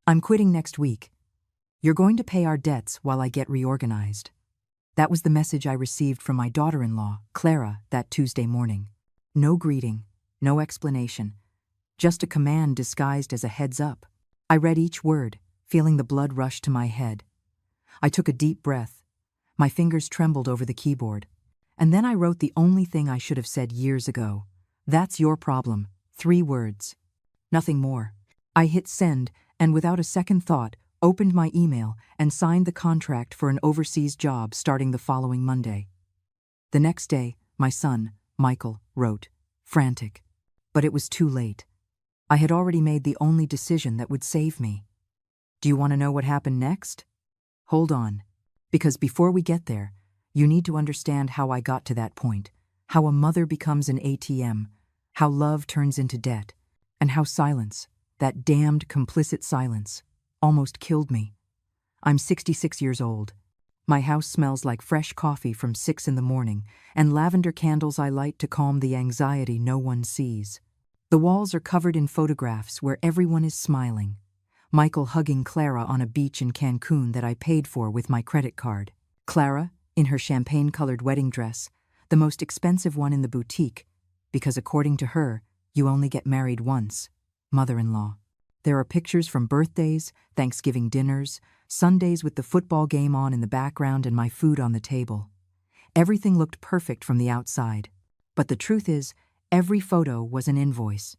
I'm quitting next week. You're going to pay our debts while I get reorganized. That was the message I received from my daughter-in-law, Clara, that Tuesday morning. No greeting, no explanation, just a command disguised as a heads up. I read each word, feeling the blood rush to my head. I took a deep breath. My fingers trembled over the keyboard. And then I wrote the only thing I should have said years ago. That's your problem. 3 words. Nothing more. I hit send and without a second thought, opened my email and signed the contract for an overseas job starting the following Monday. The next day, my son, Michael, wrote, frantic. But it was too late. I had already made the only decision that would save me. Do you want to know what happened next? Hold on. Because before we get there, you need to understand how I got to that point, how a mother becomes an ATM, how love turns into debt, and how silence, that damned complicit silence, almost killed me. I'm 66 years old. My house smells like fresh coffee from 6 in the morning and lavender candles I light to calm the anxiety no one sees. The walls are covered in photographs where everyone is smiling. Michael hugging Clara on a beach in Cancun that I paid for with my credit card. Clara, in her champagne-colored wedding dress, the most expensive one in the boutique, because according to her, you only get married once. Mother-in-law. There are pictures from birthdays, Thanksgiving dinners, Sundays with the football game on in the background and my food on the table. Everything looked perfect from the outside. But the truth is, every photo was an invoice.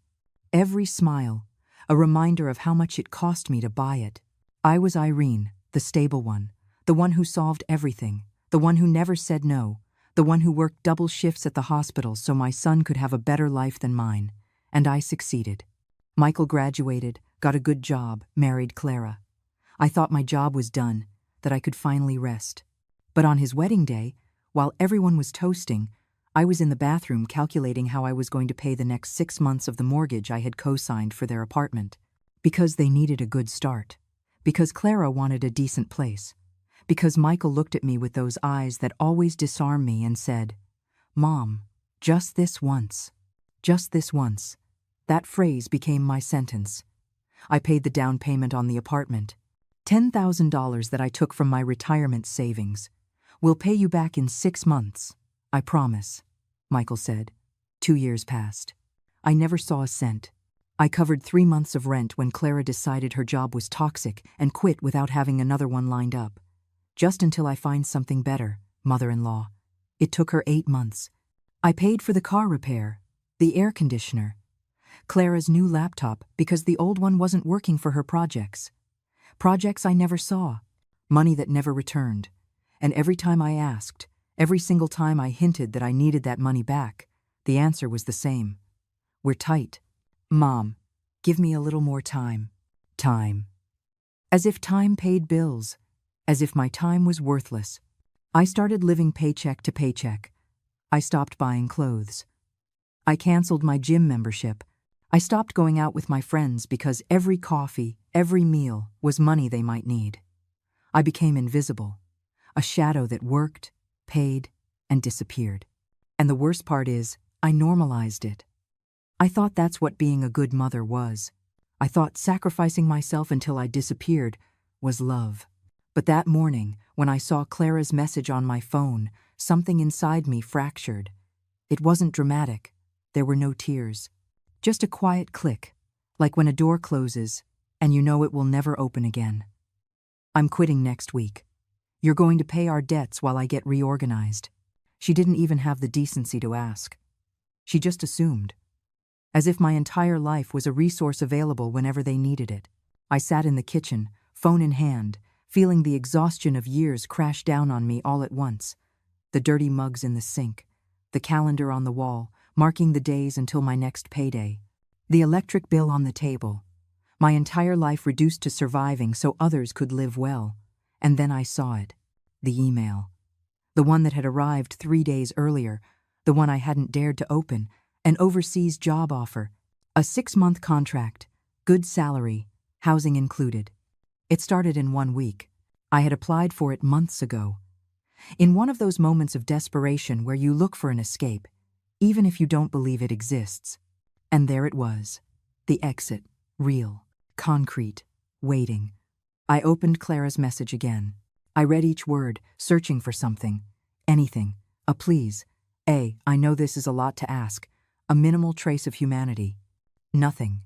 Every smile, a reminder of how much it cost me to buy it. I was Irene, the stable one, the one who solved everything, the one who never said no, the one who worked double shifts at the hospital so my son could have a better life than mine. And I succeeded. Michael graduated, got a good job, married Clara. I thought my job was done, that I could finally rest. But on his wedding day, while everyone was toasting, I was in the bathroom calculating how I was going to pay the next 6 months of the mortgage I had co-signed for their apartment. Because they needed a good start. Because Clara wanted a decent place. Because Michael looked at me with those eyes that always disarm me and said, "Mom, just this once. Just this once." That phrase became my sentence. I paid the down payment on the apartment. $10,000 that I took from my retirement savings. "We'll pay you back in 6 months. I promise," Michael said. 2 years passed. I never saw a cent. I covered 3 months of rent when Clara decided her job was toxic and quit without having another one lined up. Just until I find something better, mother-in-law. It took her 8 months. I paid for the car repair, the air conditioner, Clara's new laptop because the old one wasn't working for her projects. Projects I never saw, money that never returned. And every time I asked, every single time I hinted that I needed that money back, the answer was the same. "We're tight. Mom, give me a little more time." Time. As if time paid bills. As if my time was worthless. I started living paycheck to paycheck. I stopped buying clothes. I canceled my gym membership. I stopped going out with my friends because every coffee, every meal was money they might need. I became invisible, a shadow that worked, paid, and disappeared. And the worst part is, I normalized it. I thought that's what being a good mother was. I thought sacrificing myself until I disappeared was love. But that morning, when I saw Clara's message on my phone, something inside me fractured. It wasn't dramatic. There were no tears. Just a quiet click, like when a door closes and you know it will never open again. "I'm quitting next week. You're going to pay our debts while I get reorganized." She didn't even have the decency to ask. She just assumed. As if my entire life was a resource available whenever they needed it. I sat in the kitchen, phone in hand, feeling the exhaustion of years crash down on me all at once. The dirty mugs in the sink, the calendar on the wall, marking the days until my next payday, the electric bill on the table, my entire life reduced to surviving so others could live well. And then I saw it, the email. The one that had arrived 3 days earlier, the one I hadn't dared to open, an overseas job offer, a 6-month contract, good salary, housing included. It started in 1 week. I had applied for it months ago. In one of those moments of desperation where you look for an escape, even if you don't believe it exists. And there it was. The exit. Real. Concrete. waiting. I opened Clara's message again. I read each word, searching for something. Anything. A please. I know this is a lot to ask. A minimal trace of humanity. Nothing.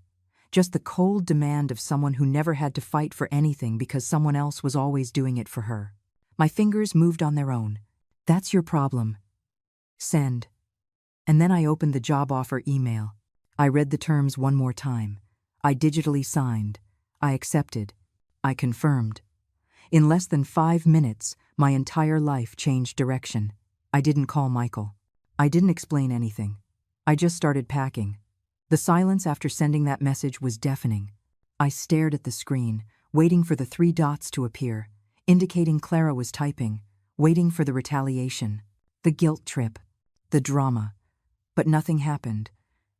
Just the cold demand of someone who never had to fight for anything because someone else was always doing it for her. My fingers moved on their own. That's your problem. Send. And then I opened the job offer email. I read the terms one more time. I digitally signed. I accepted. I confirmed. In less than 5 minutes, my entire life changed direction. I didn't call Michael. I didn't explain anything. I just started packing. The silence after sending that message was deafening. I stared at the screen, waiting for the 3 dots to appear, indicating Clara was typing, waiting for the retaliation, the guilt trip, the drama. But nothing happened.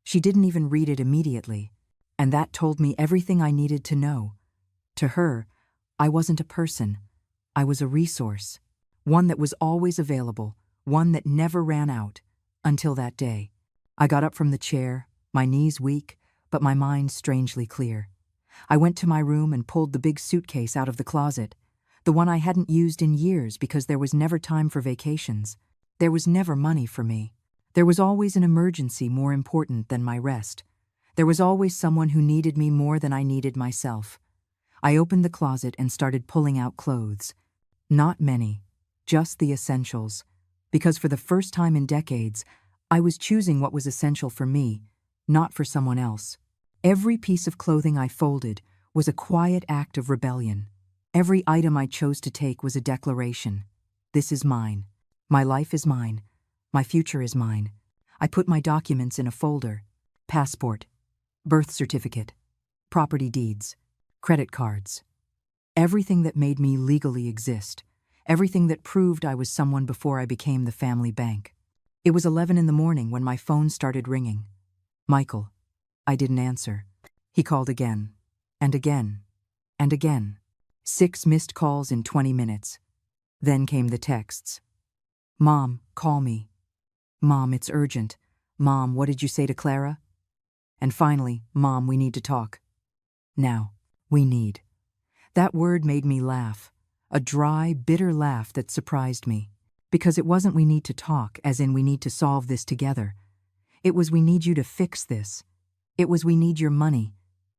She didn't even read it immediately, and that told me everything I needed to know. To her, I wasn't a person. I was a resource, one that was always available, one that never ran out, until that day. I got up from the chair, my knees weak, but my mind strangely clear. I went to my room and pulled the big suitcase out of the closet, the one I hadn't used in years because there was never time for vacations. There was never money for me. There was always an emergency more important than my rest. There was always someone who needed me more than I needed myself. I opened the closet and started pulling out clothes. Not many, just the essentials. Because for the first time in decades, I was choosing what was essential for me, not for someone else. Every piece of clothing I folded was a quiet act of rebellion. Every item I chose to take was a declaration. This is mine. My life is mine. My future is mine. I put my documents in a folder. Passport, birth certificate, property deeds, credit cards. Everything that made me legally exist. Everything that proved I was someone before I became the family bank. It was 11 in the morning when my phone started ringing. Michael. I didn't answer. He called again, and again, and again. 6 missed calls in 20 minutes. Then came the texts. Mom, call me. Mom, it's urgent. Mom, what did you say to Clara? And finally, Mom, we need to talk. Now, we need. That word made me laugh. A dry, bitter laugh that surprised me. Because it wasn't we need to talk, as in we need to solve this together. It was we need you to fix this. It was we need your money.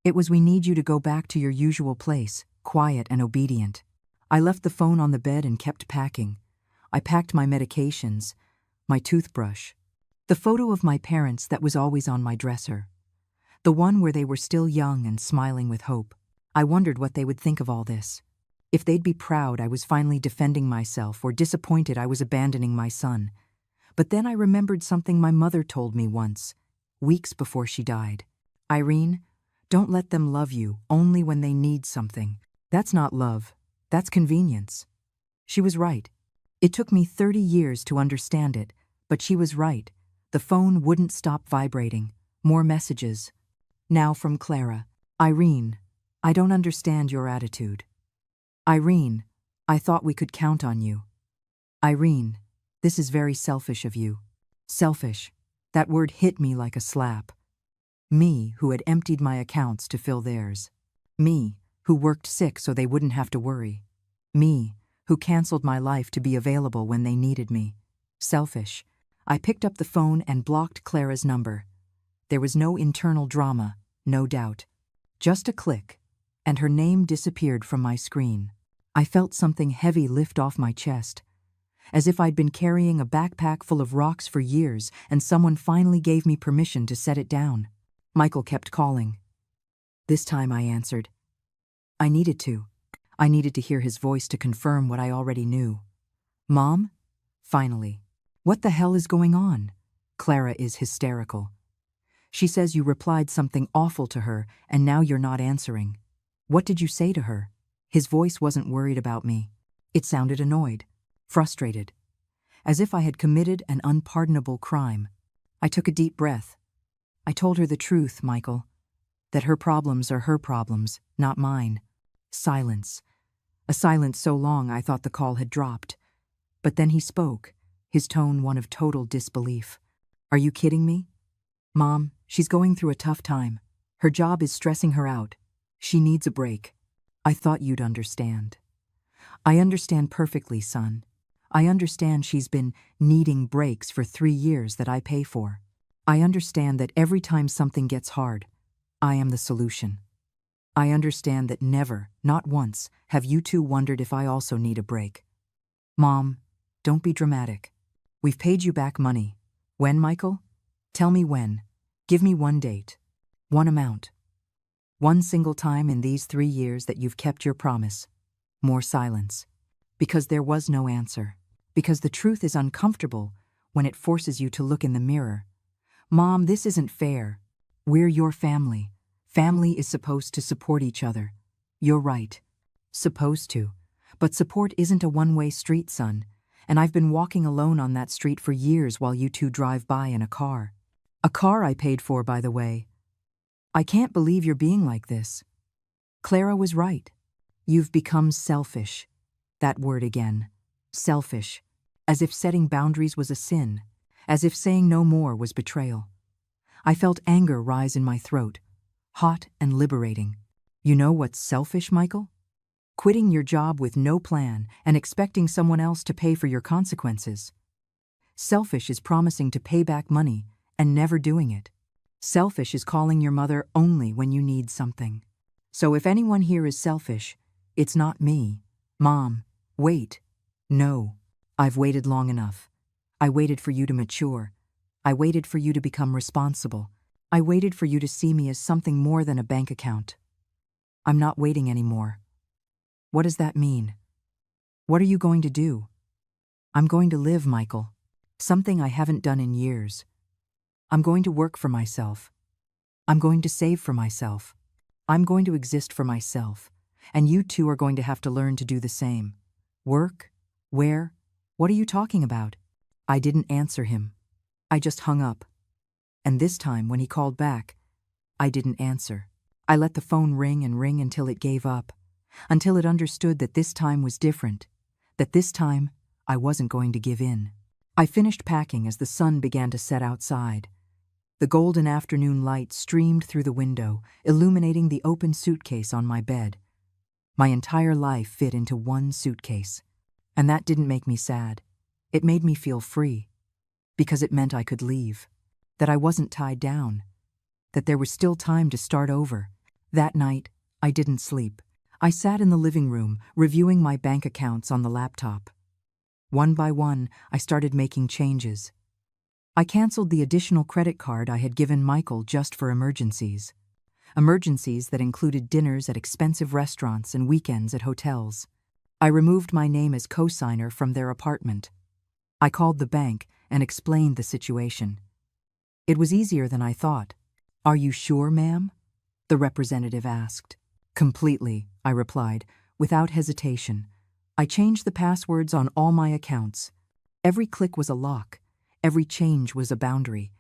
It was we need you to go back to your usual place, quiet and obedient. I left the phone on the bed and kept packing. I packed my medications, my toothbrush, the photo of my parents that was always on my dresser, the one where they were still young and smiling with hope. I wondered what they would think of all this. If they'd be proud I was finally defending myself or disappointed I was abandoning my son. But then I remembered something my mother told me once, weeks before she died. Irene, don't let them love you only when they need something. That's not love. That's convenience. She was right. It took me 30 years to understand it, but she was right. The phone wouldn't stop vibrating. More messages. Now from Clara. Irene, I don't understand your attitude. Irene, I thought we could count on you. Irene, this is very selfish of you. Selfish. That word hit me like a slap. Me, who had emptied my accounts to fill theirs. Me, who worked sick so they wouldn't have to worry. Me, who canceled my life to be available when they needed me. Selfish. I picked up the phone and blocked Clara's number. There was no internal drama, no doubt. Just a click, and her name disappeared from my screen. I felt something heavy lift off my chest, as if I'd been carrying a backpack full of rocks for years and someone finally gave me permission to set it down. Michael kept calling. This time I answered. I needed to. I needed to hear his voice to confirm what I already knew. Mom? Finally. What the hell is going on? Clara is hysterical. She says you replied something awful to her and now you're not answering. What did you say to her? His voice wasn't worried about me. It sounded annoyed, frustrated, as if I had committed an unpardonable crime. I took a deep breath. I told her the truth, Michael, that her problems are her problems, not mine. Silence. A silence so long I thought the call had dropped. But then he spoke, his tone one of total disbelief. Are you kidding me? Mom, she's going through a tough time. Her job is stressing her out. She needs a break. I thought you'd understand. I understand perfectly, son. I understand she's been needing breaks for 3 years that I pay for. I understand that every time something gets hard, I am the solution. I understand that never, not once, have you two wondered if I also need a break. Mom, don't be dramatic. We've paid you back money. When, Michael? Tell me when. Give me one date. One amount. One single time in these 3 years that you've kept your promise. More silence. Because there was no answer. Because the truth is uncomfortable when it forces you to look in the mirror. Mom, this isn't fair. We're your family. Family is supposed to support each other. You're right. Supposed to. But support isn't a one-way street, son. And I've been walking alone on that street for years while you two drive by in a car. A car I paid for, by the way. I can't believe you're being like this. Clara was right. You've become selfish. That word again. Selfish. As if setting boundaries was a sin. As if saying no more was betrayal. I felt anger rise in my throat. Hot and liberating. You know what's selfish, Michael? Quitting your job with no plan and expecting someone else to pay for your consequences. Selfish is promising to pay back money and never doing it. Selfish is calling your mother only when you need something. So if anyone here is selfish, it's not me. Mom, wait. No, I've waited long enough. I waited for you to mature. I waited for you to become responsible. I waited for you to see me as something more than a bank account. I'm not waiting anymore. What does that mean? What are you going to do? I'm going to live, Michael. Something I haven't done in years. I'm going to work for myself. I'm going to save for myself. I'm going to exist for myself. And you two are going to have to learn to do the same. Work? Where? What are you talking about? I didn't answer him. I just hung up. And this time, when he called back, I didn't answer. I let the phone ring and ring until it gave up. Until it understood that this time was different. That this time, I wasn't going to give in. I finished packing as the sun began to set outside. The golden afternoon light streamed through the window, illuminating the open suitcase on my bed. My entire life fit into one suitcase. And that didn't make me sad. It made me feel free. Because it meant I could leave. That I wasn't tied down. That there was still time to start over. That night, I didn't sleep. I sat in the living room, reviewing my bank accounts on the laptop. One by one, I started making changes. I canceled the additional credit card I had given Michael just for emergencies. Emergencies that included dinners at expensive restaurants and weekends at hotels. I removed my name as co-signer from their apartment. I called the bank and explained the situation. It was easier than I thought. "Are you sure, ma'am?" the representative asked. "Completely," I replied, without hesitation. I changed the passwords on all my accounts. Every click was a lock. Every change was a boundary.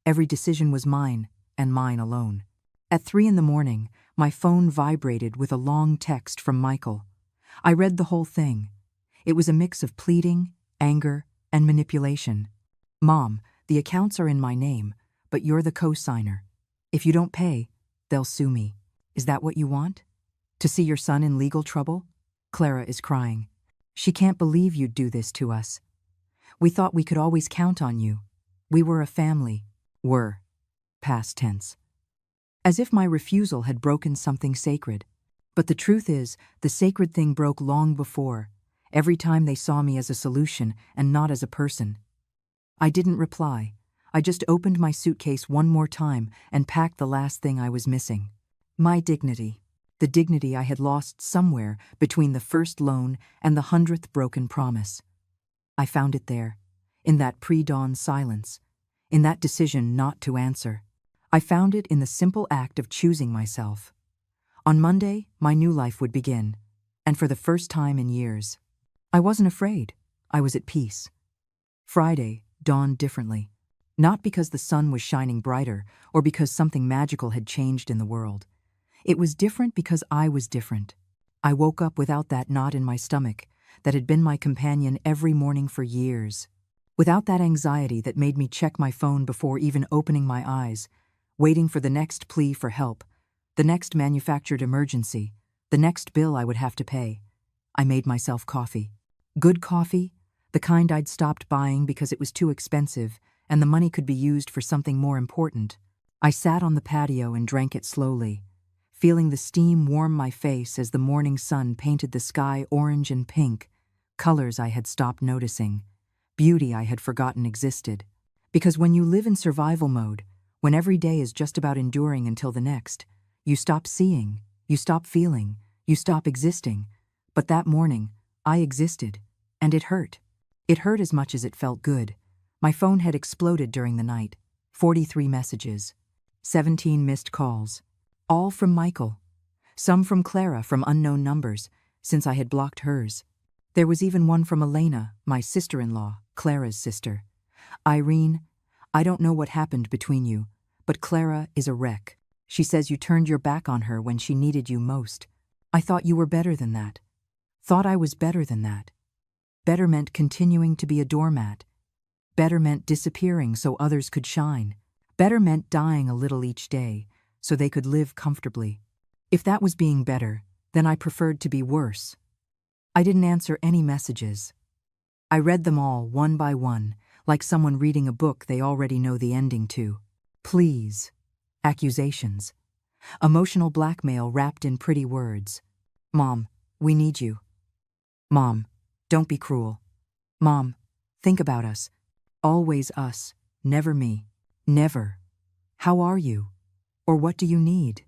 Every decision was mine, and mine alone. At 3 a.m, my phone vibrated with a long text from Michael. I read the whole thing. It was a mix of pleading, anger, and manipulation. "Mom, the accounts are in my name, but you're the co-signer. If you don't pay, they'll sue me. Is that what you want? To see your son in legal trouble? Clara is crying. She can't believe you'd do this to us. We thought we could always count on you. We were a family." Were. Past tense. As if my refusal had broken something sacred. But the truth is, the sacred thing broke long before, every time they saw me as a solution and not as a person. I didn't reply. I just opened my suitcase one more time and packed the last thing I was missing. My dignity. The dignity I had lost somewhere between the first loan and the 100th broken promise. I found it there, in that pre-dawn silence, in that decision not to answer. I found it in the simple act of choosing myself. On Monday, my new life would begin, and for the first time in years. I wasn't afraid. I was at peace. Friday dawned differently, not because the sun was shining brighter or because something magical had changed in the world. It was different because I was different. I woke up without that knot in my stomach that had been my companion every morning for years. Without that anxiety that made me check my phone before even opening my eyes, waiting for the next plea for help, the next manufactured emergency, The next bill I would have to pay. I made myself coffee. Good coffee, the kind I'd stopped buying because it was too expensive and the money could be used for something more important. I sat on the patio and drank it slowly, feeling the steam warm my face as the morning sun painted the sky orange and pink, colors I had stopped noticing, beauty I had forgotten existed. Because when you live in survival mode, when every day is just about enduring until the next, you stop seeing, you stop feeling, you stop existing. But that morning, I existed, and it hurt. It hurt as much as it felt good. My phone had exploded during the night. 43 messages. 17 missed calls. All from Michael. Some from Clara from unknown numbers, since I had blocked hers. There was even one from Elena, my sister-in-law, Clara's sister. Irene, I don't know what happened between you, but Clara is a wreck. She says you turned your back on her when she needed you most. I thought you were better than that. Thought I was better than that. Better meant continuing to be a doormat. Better meant disappearing so others could shine. Better meant dying a little each day so they could live comfortably. If that was being better, then I preferred to be worse. I didn't answer any messages. I read them all one by one, like someone reading a book they already know the ending to. Pleas. Accusations. Emotional blackmail wrapped in pretty words. Mom, we need you. Mom, don't be cruel. Mom, think about us. Always us, never me. Never. How are you? Or what do you need?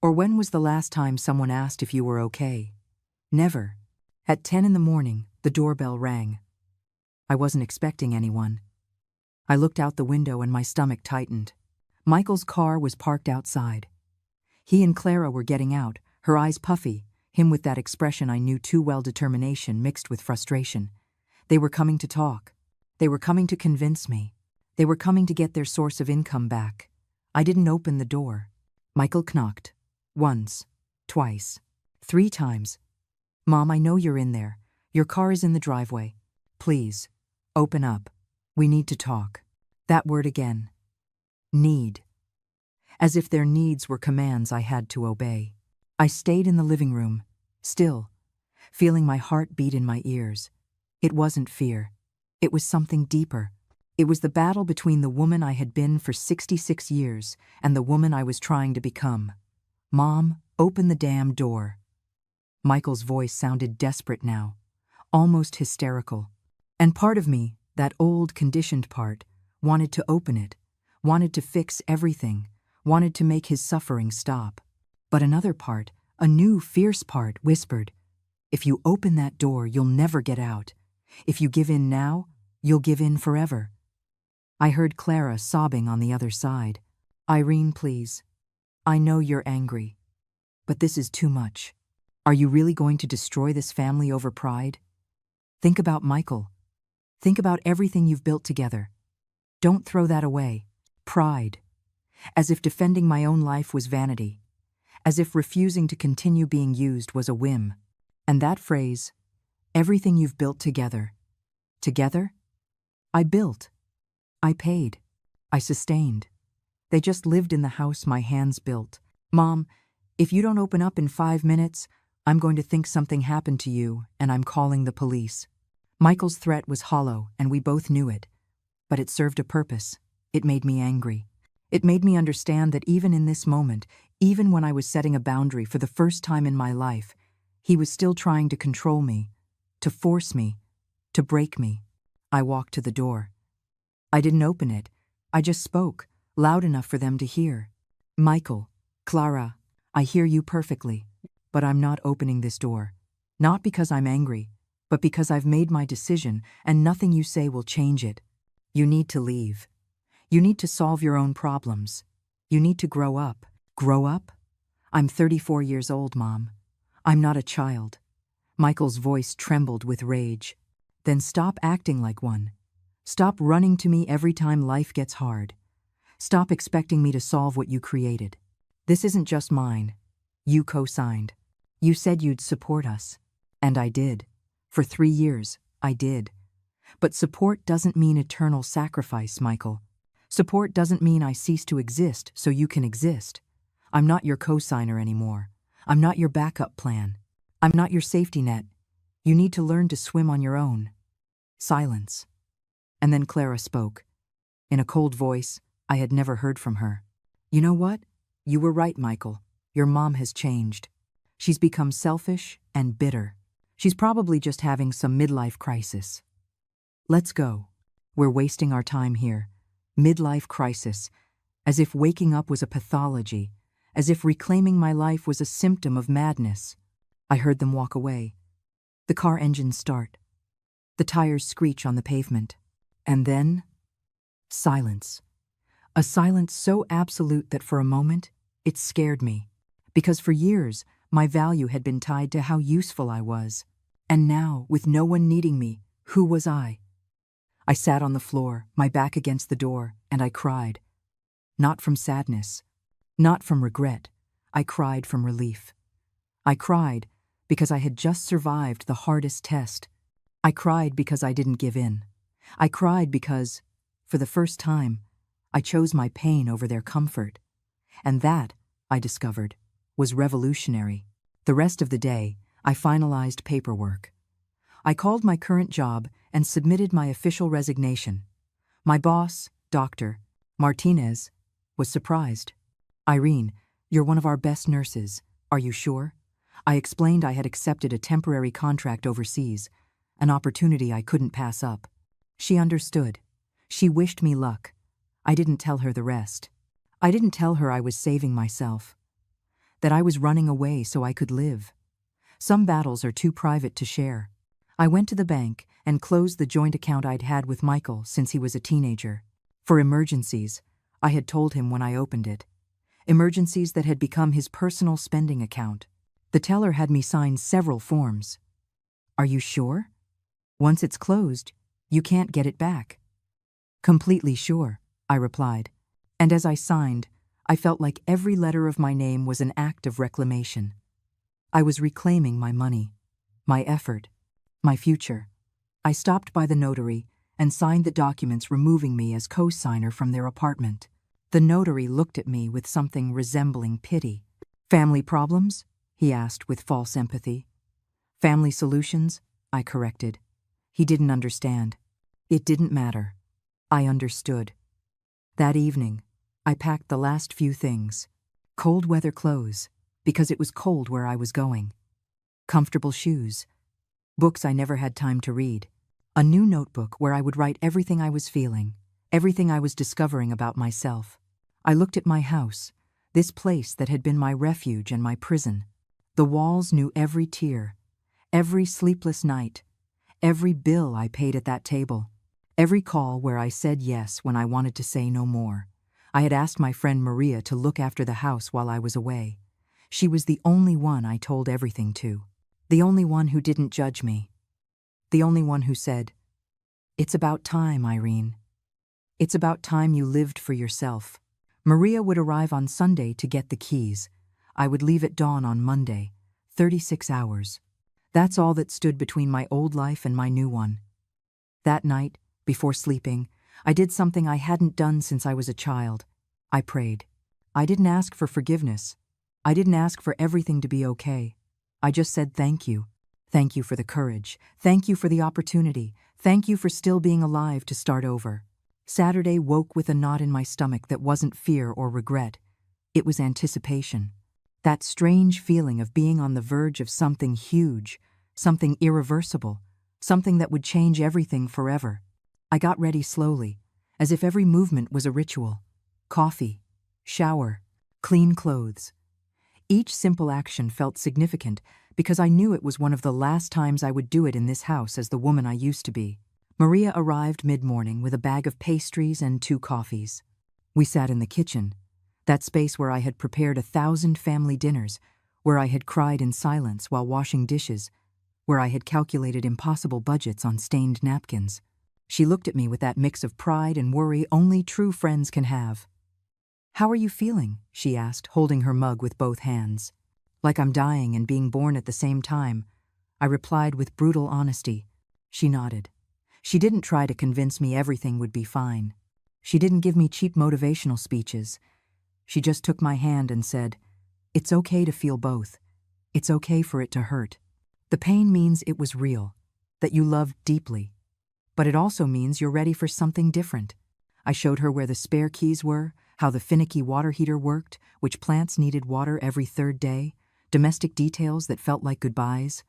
Or when was the last time someone asked if you were okay? Never. At 10 in the morning, the doorbell rang. I wasn't expecting anyone. I looked out the window and my stomach tightened. Michael's car was parked outside. He and Clara were getting out, her eyes puffy, him with that expression I knew too well, determination mixed with frustration. They were coming to talk. They were coming to convince me. They were coming to get their source of income back. I didn't open the door. Michael knocked. Once. Twice. 3 times. Mom, I know you're in there. Your car is in the driveway. Please. Open up. We need to talk. That word again. Need. As if their needs were commands I had to obey. I stayed in the living room, still, feeling my heart beat in my ears. It wasn't fear. It was something deeper. It was the battle between the woman I had been for 66 years and the woman I was trying to become. Mom, open the damn door. Michael's voice sounded desperate now, almost hysterical. And part of me, that old conditioned part, wanted to open it, wanted to fix everything, wanted to make his suffering stop. But another part, a new fierce part, whispered, if you open that door, you'll never get out. If you give in now, you'll give in forever. I heard Clara sobbing on the other side. Irene, please. I know you're angry, but this is too much. Are you really going to destroy this family over pride? Think about Michael. Think about everything you've built together. Don't throw that away. Pride. As if defending my own life was vanity. As if refusing to continue being used was a whim. And that phrase, everything you've built together. Together? I built. I paid. I sustained. They just lived in the house my hands built. Mom, if you don't open up in 5 minutes, I'm going to think something happened to you, and I'm calling the police. Michael's threat was hollow, and we both knew it. But it served a purpose. It made me angry. It made me understand that even in this moment, even when I was setting a boundary for the first time in my life, he was still trying to control me, to force me, to break me. I walked to the door. I didn't open it. I just spoke, loud enough for them to hear. Michael, Clara, I hear you perfectly, but I'm not opening this door. Not because I'm angry, but because I've made my decision and nothing you say will change it. You need to leave. You need to solve your own problems. You need to grow up. Grow up? I'm 34 years old, Mom. I'm not a child. Michael's voice trembled with rage. Then stop acting like one. Stop running to me every time life gets hard. Stop expecting me to solve what you created. This isn't just mine. You co-signed. You said you'd support us. And I did. For 3 years, I did. But support doesn't mean eternal sacrifice, Michael. Support doesn't mean I cease to exist so you can exist. I'm not your co-signer anymore. I'm not your backup plan. I'm not your safety net. You need to learn to swim on your own. Silence. And then Clara spoke. In a cold voice I had never heard from her. You know what? You were right, Michael. Your mom has changed. She's become selfish and bitter. She's probably just having some midlife crisis. Let's go. We're wasting our time here. Midlife crisis. As if waking up was a pathology. As if reclaiming my life was a symptom of madness. I heard them walk away. The car engines start. The tires screech on the pavement. And then, silence. A silence so absolute that for a moment, it scared me. Because for years, my value had been tied to how useful I was. And now, with no one needing me, who was I? I sat on the floor, my back against the door, and I cried. Not from sadness. Not from regret. I cried from relief. I cried because I had just survived the hardest test. I cried because I didn't give in. I cried because, for the first time, I chose my pain over their comfort. And that, I discovered, was revolutionary. The rest of the day, I finalized paperwork. I called my current job and submitted my official resignation. My boss, Dr. Martinez, was surprised. Irene, you're one of our best nurses. Are you sure? I explained I had accepted a temporary contract overseas, an opportunity I couldn't pass up. She understood. She wished me luck. I didn't tell her the rest. I didn't tell her I was saving myself. That I was running away so I could live. Some battles are too private to share. I went to the bank and closed the joint account I'd had with Michael since he was a teenager. For emergencies, I had told him when I opened it. Emergencies that had become his personal spending account. The teller had me sign several forms. Are you sure? Once it's closed, you can't get it back. Completely sure, I replied. And as I signed, I felt like every letter of my name was an act of reclamation. I was reclaiming my money, my effort, my future. I stopped by the notary and signed the documents removing me as co-signer from their apartment. The notary looked at me with something resembling pity. Family problems? He asked with false empathy. Family solutions? I corrected. He didn't understand. It didn't matter. I understood. That evening, I packed the last few things. Cold weather clothes, because it was cold where I was going. Comfortable shoes. Books I never had time to read. A new notebook where I would write everything I was feeling, everything I was discovering about myself. I looked at my house, this place that had been my refuge and my prison. The walls knew every tear, every sleepless night, every bill I paid at that table, every call where I said yes when I wanted to say no more. I had asked my friend Maria to look after the house while I was away. She was the only one I told everything to. The only one who didn't judge me. The only one who said, "It's about time, Irene. It's about time you lived for yourself." Maria would arrive on Sunday to get the keys. I would leave at dawn on Monday, 36 hours. That's all that stood between my old life and my new one. That night, before sleeping, I did something I hadn't done since I was a child. I prayed. I didn't ask for forgiveness. I didn't ask for everything to be okay. I just said thank you. Thank you for the courage. Thank you for the opportunity. Thank you for still being alive to start over. Saturday woke with a knot in my stomach that wasn't fear or regret. It was anticipation. That strange feeling of being on the verge of something huge, something irreversible, something that would change everything forever. I got ready slowly, as if every movement was a ritual. Coffee, shower, clean clothes. Each simple action felt significant because I knew it was one of the last times I would do it in this house as the woman I used to be. Maria arrived mid-morning with a bag of pastries and 2 coffees. We sat in the kitchen, that space where I had prepared 1,000 family dinners, where I had cried in silence while washing dishes, where I had calculated impossible budgets on stained napkins. She looked at me with that mix of pride and worry only true friends can have. "How are you feeling?" she asked, holding her mug with both hands. "Like I'm dying and being born at the same time," I replied with brutal honesty. She nodded. She didn't try to convince me everything would be fine. She didn't give me cheap motivational speeches. She just took my hand and said, "It's okay to feel both. It's okay for it to hurt. The pain means it was real, that you loved deeply. But it also means you're ready for something different. I showed her where the spare keys were, how the finicky water heater worked, which plants needed water every third day, domestic details that felt like goodbyes.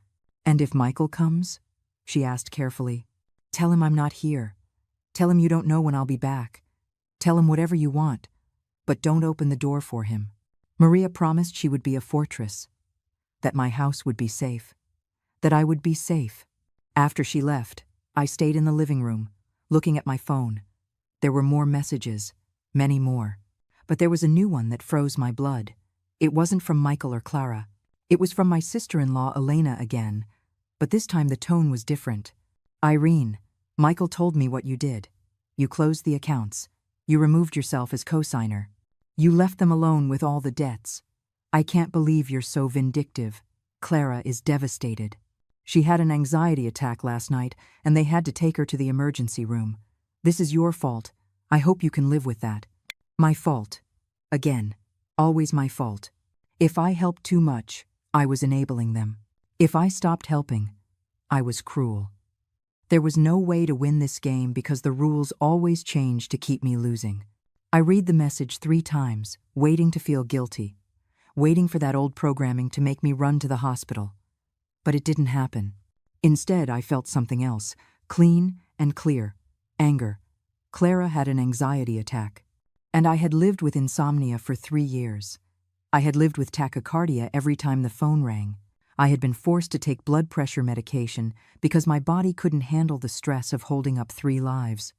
"And if Michael comes?" she asked carefully. "Tell him I'm not here. Tell him you don't know when I'll be back. Tell him whatever you want, but don't open the door for him." Maria promised she would be a fortress, that my house would be safe, that I would be safe. After she left, I stayed in the living room, looking at my phone. There were more messages, many more. But there was a new one that froze my blood. It wasn't from Michael or Clara. It was from my sister-in-law Elena again, but this time the tone was different. "Irene, Michael told me what you did. You closed the accounts. You removed yourself as co-signer. You left them alone with all the debts. I can't believe you're so vindictive. Clara is devastated. She had an anxiety attack last night, and they had to take her to the emergency room. This is your fault. I hope you can live with that." My fault. Again. Always my fault. If I helped too much, I was enabling them. If I stopped helping, I was cruel. There was no way to win this game because the rules always changed to keep me losing. I read the message 3 times, waiting to feel guilty, waiting for that old programming to make me run to the hospital. But it didn't happen. Instead, I felt something else, clean and clear. Anger. Clara had an anxiety attack. And I had lived with insomnia for 3 years. I had lived with tachycardia every time the phone rang. I had been forced to take blood pressure medication because my body couldn't handle the stress of holding up 3 lives.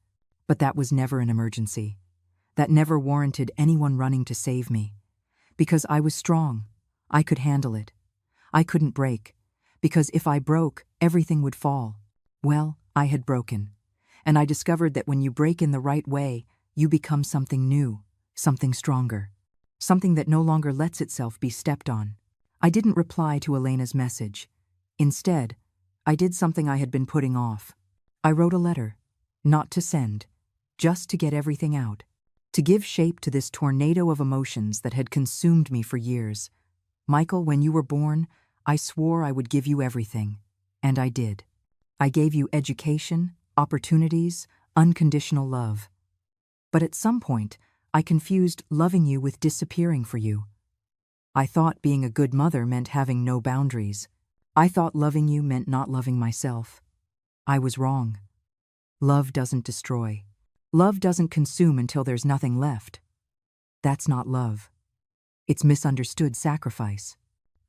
But that was never an emergency. That never warranted anyone running to save me. Because I was strong. I could handle it. I couldn't break. Because if I broke, everything would fall. Well, I had broken. And I discovered that when you break in the right way, you become something new, something stronger. Something that no longer lets itself be stepped on. I didn't reply to Elena's message. Instead, I did something I had been putting off. I wrote a letter, not to send, just to get everything out. To give shape to this tornado of emotions that had consumed me for years. "Michael, when you were born, I swore I would give you everything. And I did. I gave you education, opportunities, unconditional love. But at some point, I confused loving you with disappearing for you. I thought being a good mother meant having no boundaries. I thought loving you meant not loving myself. I was wrong. Love doesn't destroy. Love doesn't consume until there's nothing left. That's not love. It's misunderstood sacrifice.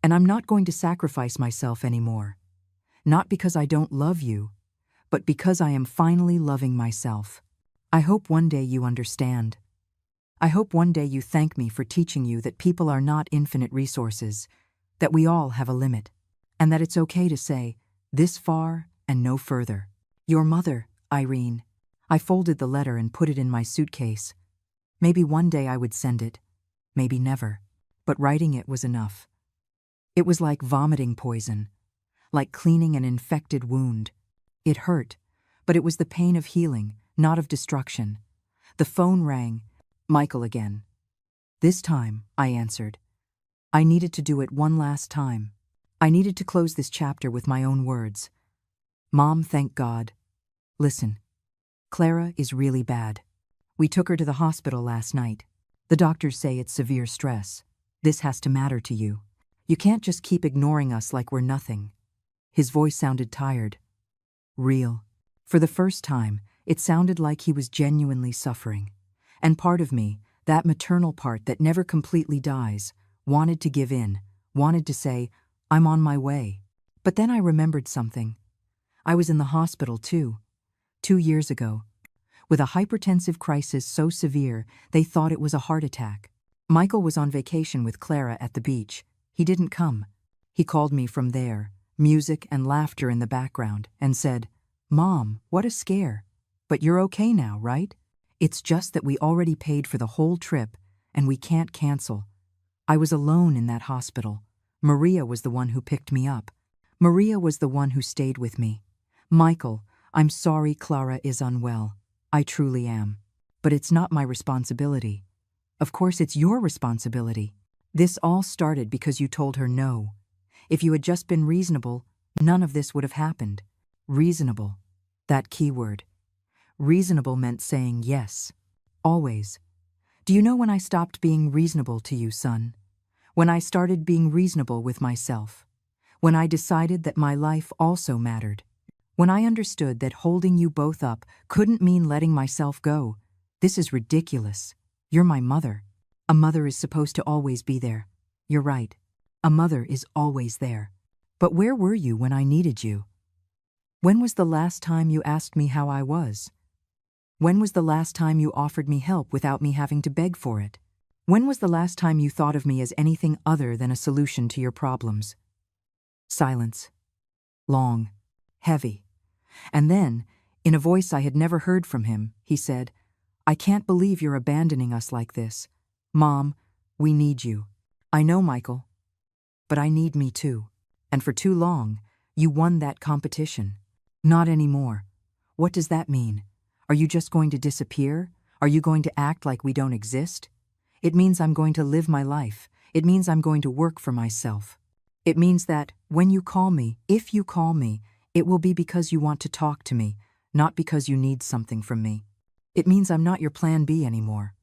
And I'm not going to sacrifice myself anymore. Not because I don't love you, but because I am finally loving myself. I hope one day you understand. I hope one day you thank me for teaching you that people are not infinite resources, that we all have a limit, and that it's okay to say, this far and no further. Your mother, Irene. I folded the letter and put it in my suitcase. Maybe one day I would send it, maybe never, but writing it was enough. It was like vomiting poison, like cleaning an infected wound. It hurt, but it was the pain of healing, not of destruction. The phone rang. Michael again. This time, I answered. I needed to do it one last time. I needed to close this chapter with my own words. "Mom, thank God. Listen, Clara is really bad. We took her to the hospital last night. The doctors say it's severe stress. This has to matter to you. You can't just keep ignoring us like we're nothing." His voice sounded tired. Real. For the first time, it sounded like he was genuinely suffering. And part of me, that maternal part that never completely dies, wanted to give in, wanted to say, "I'm on my way." But then I remembered something. I was in the hospital too. 2 years ago, with a hypertensive crisis so severe they thought it was a heart attack. Michael was on vacation with Clara at the beach. He didn't come. He called me from there, music and laughter in the background, and said, "Mom, what a scare. But you're okay now, right? It's just that we already paid for the whole trip, and we can't cancel." I was alone in that hospital. Maria was the one who picked me up. Maria was the one who stayed with me. "Michael, I'm sorry Clara is unwell. I truly am. But it's not my responsibility. Of course it's your responsibility. This all started because you told her no. If you had just been reasonable, none of this would have happened. Reasonable. That keyword. Reasonable meant saying yes. Always. Do you know when I stopped being reasonable to you, son? When I started being reasonable with myself. When I decided that my life also mattered. When I understood that holding you both up couldn't mean letting myself go. This is ridiculous. You're my mother. A mother is supposed to always be there. You're right. A mother is always there. But where were you when I needed you? When was the last time you asked me how I was? When was the last time you offered me help without me having to beg for it? When was the last time you thought of me as anything other than a solution to your problems? Silence. Long. Heavy. And then, in a voice I had never heard from him, he said, "I can't believe you're abandoning us like this. Mom, we need you. I know, Michael. But I need me too. And for too long, you won that competition. Not anymore. What does that mean? Are you just going to disappear? Are you going to act like we don't exist? It means I'm going to live my life. It means I'm going to work for myself. It means that when you call me, if you call me, it will be because you want to talk to me, not because you need something from me. It means I'm not your plan B anymore.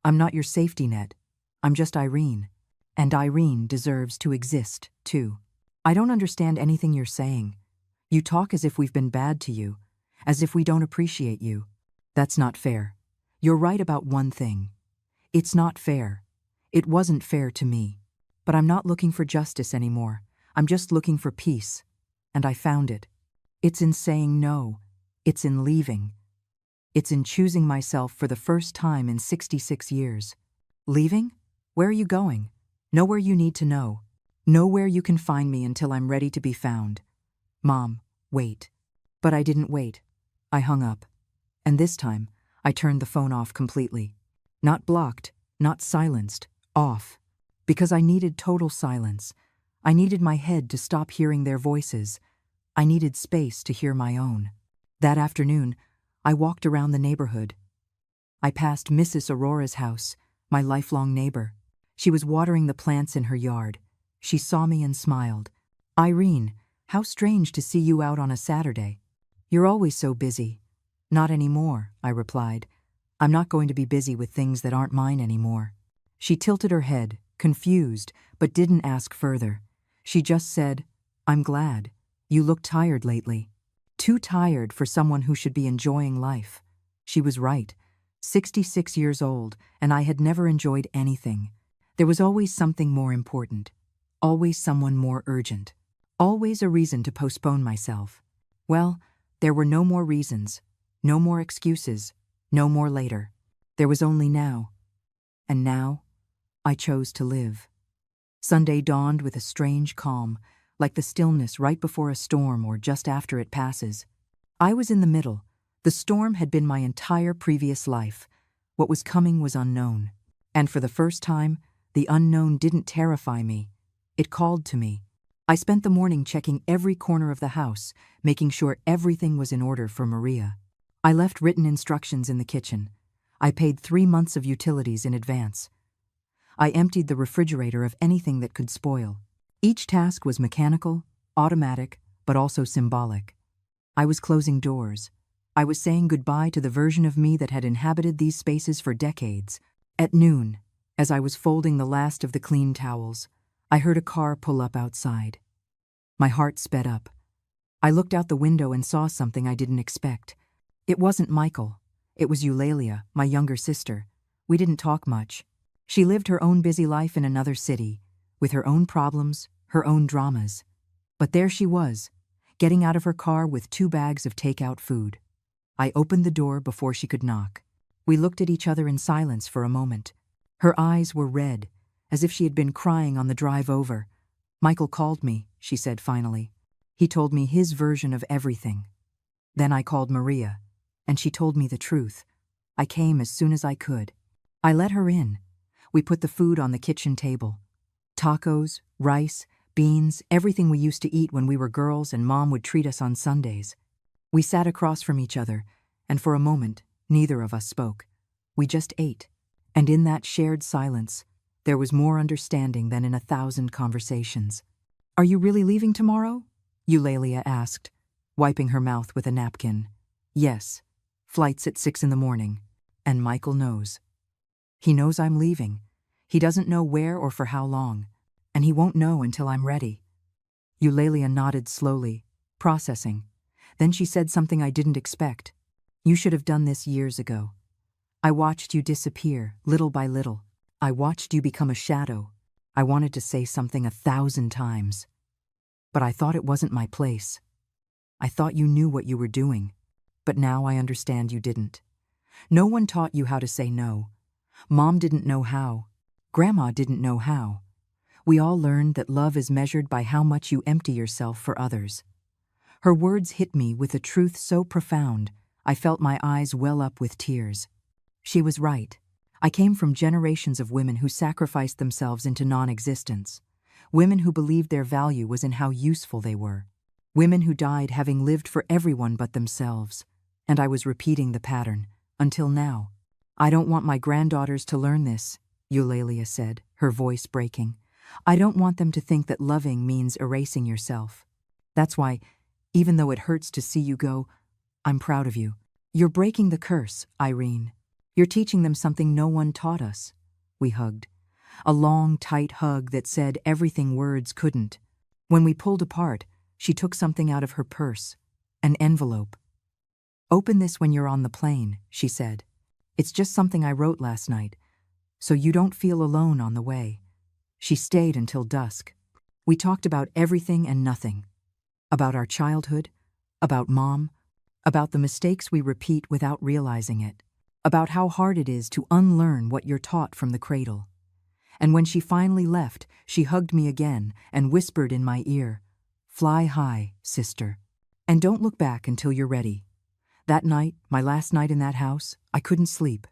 I'm not your safety net. I'm just Irene. And Irene deserves to exist, too. I don't understand anything you're saying. You talk as if we've been bad to you, as if we don't appreciate you. That's not fair. You're right about one thing. It's not fair. It wasn't fair to me. But I'm not looking for justice anymore. I'm just looking for peace. And I found it. It's in saying no. It's in leaving. It's in choosing myself for the first time in 66 years. Leaving? Where are you going? Nowhere you need to know. Nowhere you can find me until I'm ready to be found. Mom, wait. But I didn't wait. I hung up. And this time, I turned the phone off completely. Not blocked, not silenced, off. Because I needed total silence. I needed my head to stop hearing their voices. I needed space to hear my own. That afternoon, I walked around the neighborhood. I passed Mrs. Aurora's house, my lifelong neighbor. She was watering the plants in her yard. She saw me and smiled. "Irene, how strange to see you out on a Saturday. You're always so busy." "Not anymore," I replied. "I'm not going to be busy with things that aren't mine anymore." She tilted her head, confused, but didn't ask further. She just said, "I'm glad. You look tired lately." Too tired for someone who should be enjoying life. She was right. 66 years old, and I had never enjoyed anything. There was always something more important. Always someone more urgent. Always a reason to postpone myself. Well, there were no more reasons. No more excuses. No more later. There was only now. And now, I chose to live. Sunday dawned with a strange calm, like the stillness right before a storm or just after it passes. I was in the middle. The storm had been my entire previous life. What was coming was unknown. And for the first time, the unknown didn't terrify me. It called to me. I spent the morning checking every corner of the house, making sure everything was in order for Maria. I left written instructions in the kitchen. I paid 3 months of utilities in advance. I emptied the refrigerator of anything that could spoil. Each task was mechanical, automatic, but also symbolic. I was closing doors. I was saying goodbye to the version of me that had inhabited these spaces for decades. At noon, as I was folding the last of the clean towels, I heard a car pull up outside. My heart sped up. I looked out the window and saw something I didn't expect. It wasn't Michael. It was Eulalia, my younger sister. We didn't talk much. She lived her own busy life in another city, with her own problems, her own dramas. But there she was, getting out of her car with 2 bags of takeout food. I opened the door before she could knock. We looked at each other in silence for a moment. Her eyes were red, as if she had been crying on the drive over. "Michael called me," she said finally. "He told me his version of everything." Then I called Maria, and she told me the truth. I came as soon as I could. I let her in. We put the food on the kitchen table. Tacos, rice, beans, everything we used to eat when we were girls and Mom would treat us on Sundays. We sat across from each other, and for a moment, neither of us spoke. We just ate. And in that shared silence, there was more understanding than in 1,000 conversations. Are you really leaving tomorrow? Eulalia asked, wiping her mouth with a napkin. Yes. Flight's at 6 in the morning. And Michael knows. He knows I'm leaving. He doesn't know where or for how long. And he won't know until I'm ready. Eulalia nodded slowly, processing. Then she said something I didn't expect. You should have done this years ago. I watched you disappear, little by little. I watched you become a shadow. I wanted to say something 1,000 times. But I thought it wasn't my place. I thought you knew what you were doing. But now I understand you didn't. No one taught you how to say no. Mom didn't know how. Grandma didn't know how. We all learned that love is measured by how much you empty yourself for others. Her words hit me with a truth so profound, I felt my eyes well up with tears. She was right. I came from generations of women who sacrificed themselves into non-existence. Women who believed their value was in how useful they were. Women who died having lived for everyone but themselves. And I was repeating the pattern, until now. I don't want my granddaughters to learn this, Eulalia said, her voice breaking. I don't want them to think that loving means erasing yourself. That's why, even though it hurts to see you go, I'm proud of you. You're breaking the curse, Irene. You're teaching them something no one taught us. We hugged. A long, tight hug that said everything words couldn't. When we pulled apart, she took something out of her purse. An envelope. Open this when you're on the plane, she said. It's just something I wrote last night, so you don't feel alone on the way. She stayed until dusk. We talked about everything and nothing. About our childhood, about Mom, about the mistakes we repeat without realizing it, about how hard it is to unlearn what you're taught from the cradle. And when she finally left, she hugged me again and whispered in my ear, "Fly high, sister. And don't look back until you're ready." That night, my last night in that house, I couldn't sleep.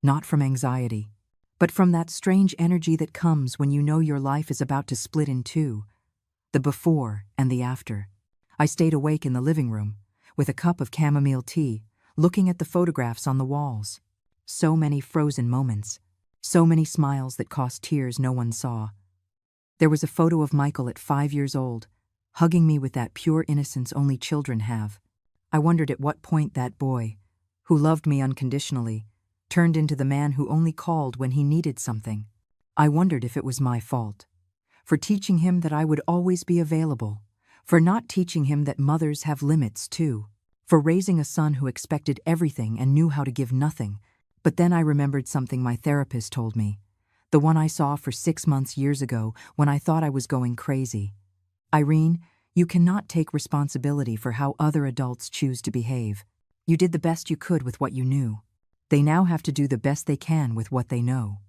Not from anxiety, but from that strange energy that comes when you know your life is about to split in two. The before and the after. I stayed awake in the living room, with a cup of chamomile tea, looking at the photographs on the walls. So many frozen moments. So many smiles that cost tears no one saw. There was a photo of Michael at 5 years old, hugging me with that pure innocence only children have. I wondered at what point that boy, who loved me unconditionally, turned into the man who only called when he needed something. I wondered if it was my fault. For teaching him that I would always be available. For not teaching him that mothers have limits too. For raising a son who expected everything and knew how to give nothing. But then I remembered something my therapist told me. The one I saw for 6 months years ago when I thought I was going crazy. Irene, you cannot take responsibility for how other adults choose to behave. You did the best you could with what you knew. They now have to do the best they can with what they know.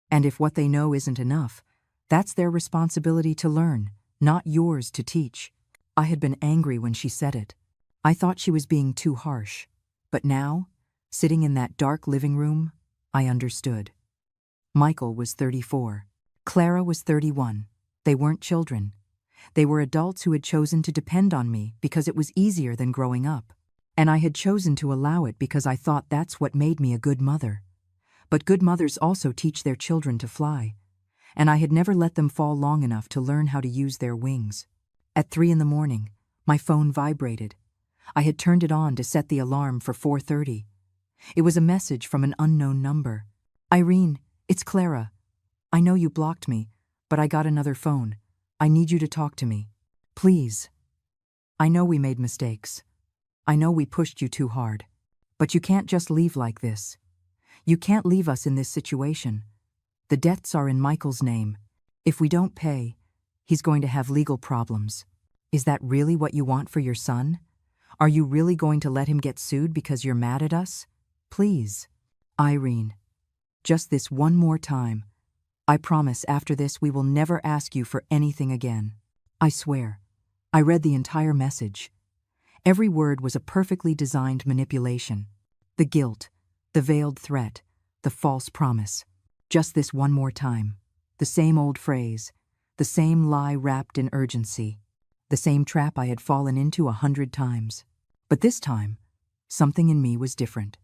And if what they know isn't enough, that's their responsibility to learn, not yours to teach. I had been angry when she said it. I thought she was being too harsh. But now, sitting in that dark living room, I understood. Michael was 34. Clara was 31. They weren't children. They were adults who had chosen to depend on me because it was easier than growing up. And I had chosen to allow it because I thought that's what made me a good mother. But good mothers also teach their children to fly. And I had never let them fall long enough to learn how to use their wings. At 3 in the morning, my phone vibrated. I had turned it on to set the alarm for 4:30. It was a message from an unknown number. Irene, it's Clara. I know you blocked me, but I got another phone. I need you to talk to me. Please. I know we made mistakes. I know we pushed you too hard. But you can't just leave like this. You can't leave us in this situation. The debts are in Michael's name. If we don't pay, he's going to have legal problems. Is that really what you want for your son? Are you really going to let him get sued because you're mad at us? Please. Irene, just this one more time. I promise after this we will never ask you for anything again. I swear. I read the entire message. Every word was a perfectly designed manipulation. The guilt, the veiled threat, the false promise. Just this one more time. The same old phrase, the same lie wrapped in urgency, the same trap I had fallen into 100 times. But this time, something in me was different.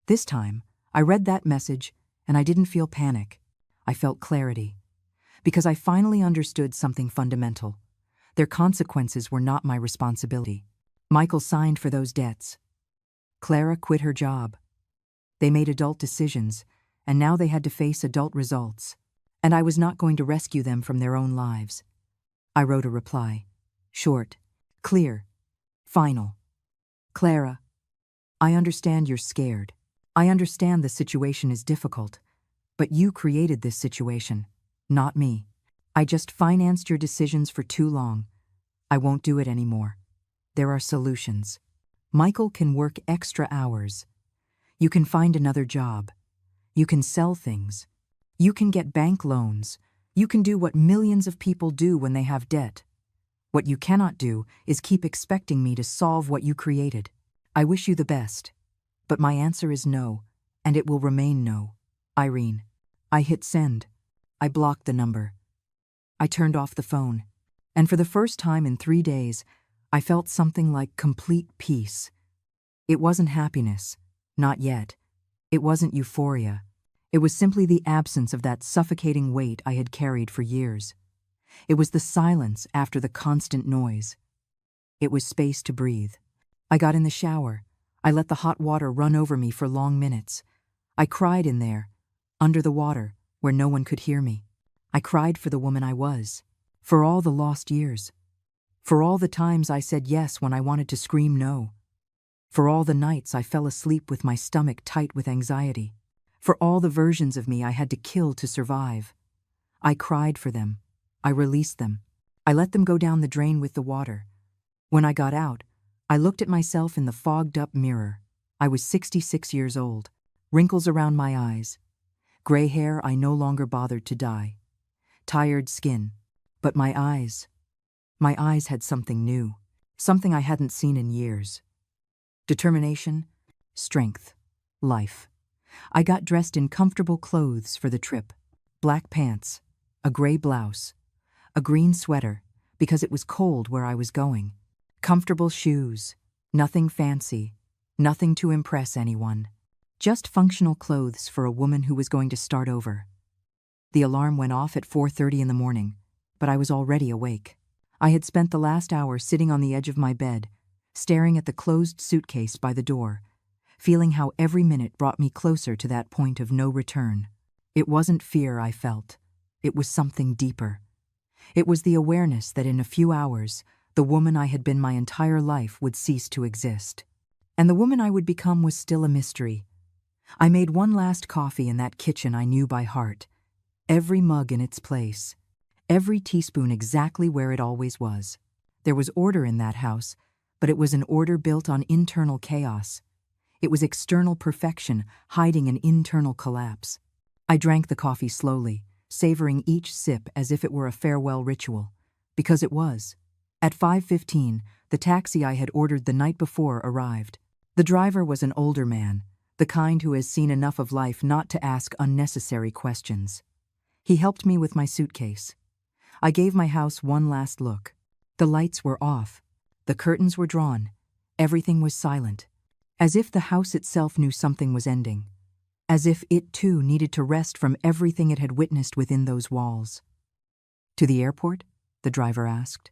This time, I read that message and I didn't feel panic. I felt clarity. Because I finally understood something fundamental. Their consequences were not my responsibility. Michael signed for those debts. Clara quit her job. They made adult decisions, and now they had to face adult results. And I was not going to rescue them from their own lives. I wrote a reply. Short, clear, final. Clara, I understand you're scared. I understand the situation is difficult. But you created this situation, not me. I just financed your decisions for too long. I won't do it anymore. There are solutions. Michael can work extra hours. You can find another job. You can sell things. You can get bank loans. You can do what millions of people do when they have debt. What you cannot do is keep expecting me to solve what you created. I wish you the best. But my answer is no, and it will remain no. Irene. I hit send. I blocked the number. I turned off the phone. And for the first time in 3 days, I felt something like complete peace. It wasn't happiness. Not yet. It wasn't euphoria. It was simply the absence of that suffocating weight I had carried for years. It was the silence after the constant noise. It was space to breathe. I got in the shower. I let the hot water run over me for long minutes. I cried in there, under the water, where no one could hear me. I cried for the woman I was, for all the lost years, for all the times I said yes when I wanted to scream no, for all the nights I fell asleep with my stomach tight with anxiety, for all the versions of me I had to kill to survive. I cried for them. I released them. I let them go down the drain with the water. When I got out, I looked at myself in the fogged-up mirror. I was 66 years old, wrinkles around my eyes, gray hair I no longer bothered to dye, tired skin, but my eyes had something new, something I hadn't seen in years. Determination, strength, life. I got dressed in comfortable clothes for the trip, black pants, a gray blouse, a green sweater, because it was cold where I was going, comfortable shoes, nothing fancy, nothing to impress anyone, just functional clothes for a woman who was going to start over. The alarm went off at 4:30 in the morning, but I was already awake. I had spent the last hour sitting on the edge of my bed, staring at the closed suitcase by the door, feeling how every minute brought me closer to that point of no return. It wasn't fear I felt. It was something deeper. It was the awareness that in a few hours, the woman I had been my entire life would cease to exist. And the woman I would become was still a mystery. I made one last coffee in that kitchen I knew by heart. Every mug in its place. Every teaspoon exactly where it always was. There was order in that house, but it was an order built on internal chaos. It was external perfection hiding an internal collapse. I drank the coffee slowly, savoring each sip as if it were a farewell ritual. Because it was. At 5:15, the taxi I had ordered the night before arrived. The driver was an older man, the kind who has seen enough of life not to ask unnecessary questions. He helped me with my suitcase. I gave my house one last look. The lights were off. The curtains were drawn. Everything was silent. As if the house itself knew something was ending. As if it too needed to rest from everything it had witnessed within those walls. "To the airport?" the driver asked.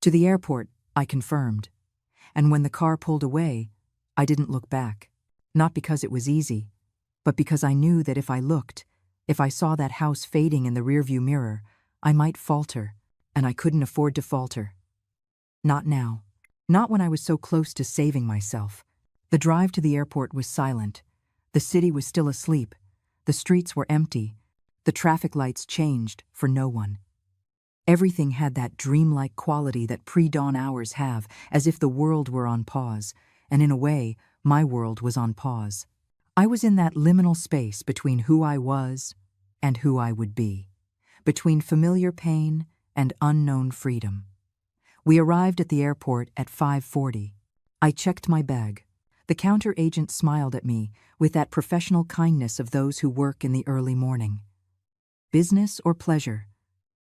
"To the airport," I confirmed. And when the car pulled away, I didn't look back. Not because it was easy, but because I knew that if I looked, if I saw that house fading in the rearview mirror, I might falter, and I couldn't afford to falter. Not now. Not when I was so close to saving myself. The drive to the airport was silent. The city was still asleep. The streets were empty. The traffic lights changed for no one. Everything had that dreamlike quality that pre-dawn hours have, as if the world were on pause, and in a way, my world was on pause. I was in that liminal space between who I was and who I would be, between familiar pain and unknown freedom. We arrived at the airport at 5:40. I checked my bag. The counter agent smiled at me with that professional kindness of those who work in the early morning. "Business or pleasure?"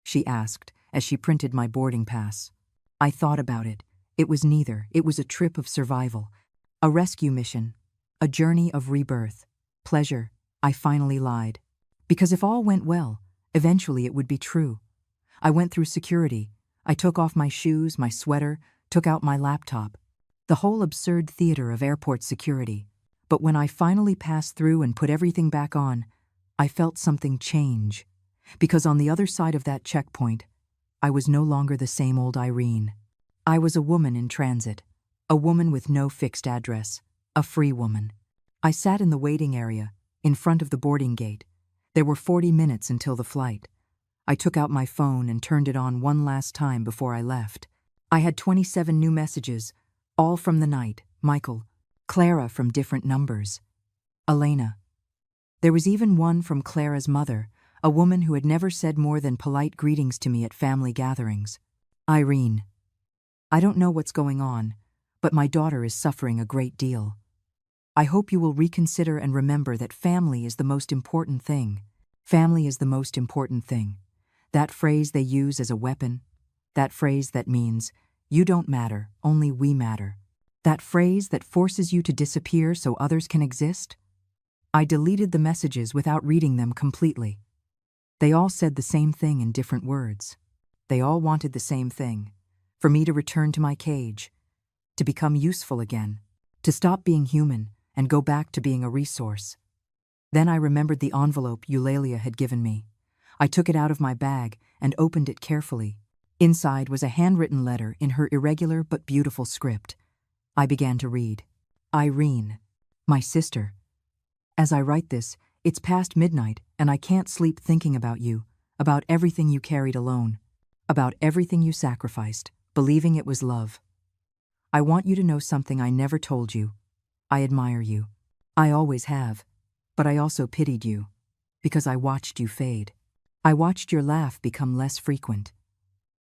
she asked as she printed my boarding pass. I thought about it. It was neither. It was a trip of survival, a rescue mission, a journey of rebirth. Pleasure, I finally lied. Because if all went well, eventually it would be true. I went through security. I took off my shoes, my sweater, took out my laptop. The whole absurd theater of airport security. But when I finally passed through and put everything back on, I felt something change. Because on the other side of that checkpoint, I was no longer the same old Irene. I was a woman in transit, a woman with no fixed address, a free woman. I sat in the waiting area, in front of the boarding gate. There were 40 minutes until the flight. I took out my phone and turned it on one last time before I left. I had 27 new messages, all from the night, Michael, Clara from different numbers, Elena. There was even one from Clara's mother, a woman who had never said more than polite greetings to me at family gatherings. Irene, I don't know what's going on, but my daughter is suffering a great deal. I hope you will reconsider and remember that family is the most important thing. Family is the most important thing. That phrase they use as a weapon. That phrase that means, you don't matter, only we matter. That phrase that forces you to disappear so others can exist. I deleted the messages without reading them completely. They all said the same thing in different words. They all wanted the same thing. For me to return to my cage. To become useful again. To stop being human and go back to being a resource. Then I remembered the envelope Eulalia had given me. I took it out of my bag and opened it carefully. Inside was a handwritten letter in her irregular but beautiful script. I began to read. Irene, my sister. As I write this, it's past midnight and I can't sleep thinking about you, about everything you carried alone, about everything you sacrificed, believing it was love. I want you to know something I never told you. I admire you. I always have. But I also pitied you, because I watched you fade. I watched your laugh become less frequent.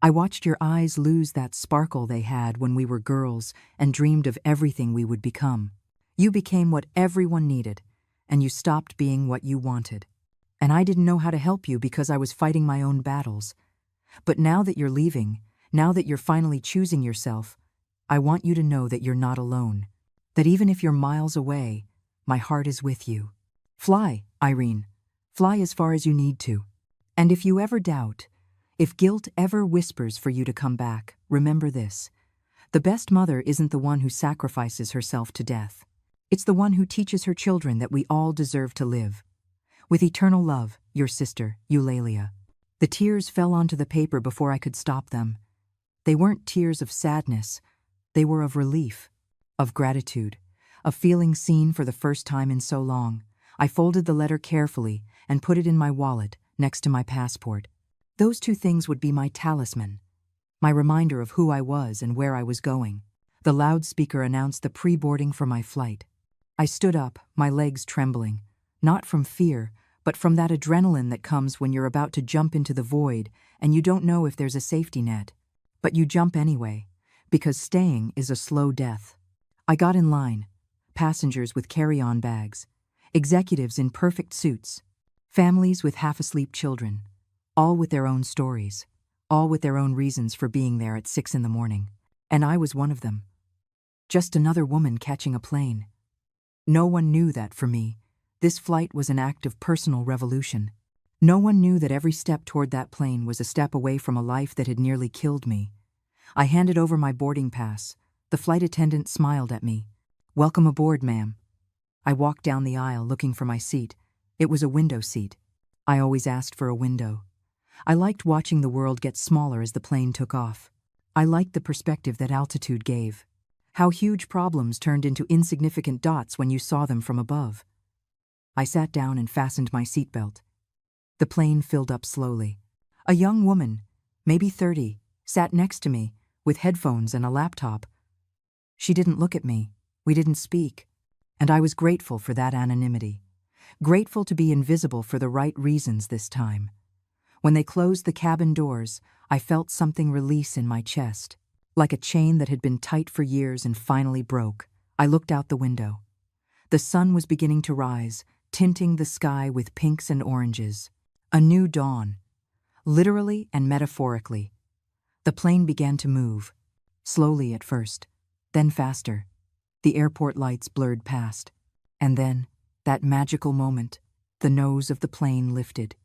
I watched your eyes lose that sparkle they had when we were girls and dreamed of everything we would become. You became what everyone needed, and you stopped being what you wanted. And I didn't know how to help you because I was fighting my own battles. But now that you're leaving, now that you're finally choosing yourself, I want you to know that you're not alone. That even if you're miles away, my heart is with you. Fly, Irene. Fly as far as you need to. And if you ever doubt, if guilt ever whispers for you to come back, remember this. The best mother isn't the one who sacrifices herself to death. It's the one who teaches her children that we all deserve to live. With eternal love, your sister, Eulalia. The tears fell onto the paper before I could stop them. They weren't tears of sadness. They were of relief, of gratitude, of feeling seen for the first time in so long. I folded the letter carefully and put it in my wallet next to my passport. Those two things would be my talisman, my reminder of who I was and where I was going. The loudspeaker announced the pre-boarding for my flight. I stood up, my legs trembling, not from fear, but from that adrenaline that comes when you're about to jump into the void and you don't know if there's a safety net. But you jump anyway, because staying is a slow death. I got in line, passengers with carry-on bags, executives in perfect suits, families with half-asleep children, all with their own stories, all with their own reasons for being there at 6 a.m. And I was one of them. Just another woman catching a plane. No one knew that for me, this flight was an act of personal revolution. No one knew that every step toward that plane was a step away from a life that had nearly killed me. I handed over my boarding pass. The flight attendant smiled at me. "Welcome aboard, ma'am." I walked down the aisle looking for my seat. It was a window seat. I always asked for a window. I liked watching the world get smaller as the plane took off. I liked the perspective that altitude gave. How huge problems turned into insignificant dots when you saw them from above. I sat down and fastened my seatbelt. The plane filled up slowly. A young woman, maybe 30, sat next to me, with headphones and a laptop. She didn't look at me. We didn't speak. And I was grateful for that anonymity. Grateful to be invisible for the right reasons this time. When they closed the cabin doors, I felt something release in my chest, like a chain that had been tight for years and finally broke. I looked out the window. The sun was beginning to rise, tinting the sky with pinks and oranges. A new dawn, literally and metaphorically. The plane began to move, slowly at first, then faster. The airport lights blurred past. And then, that magical moment, the nose of the plane lifted.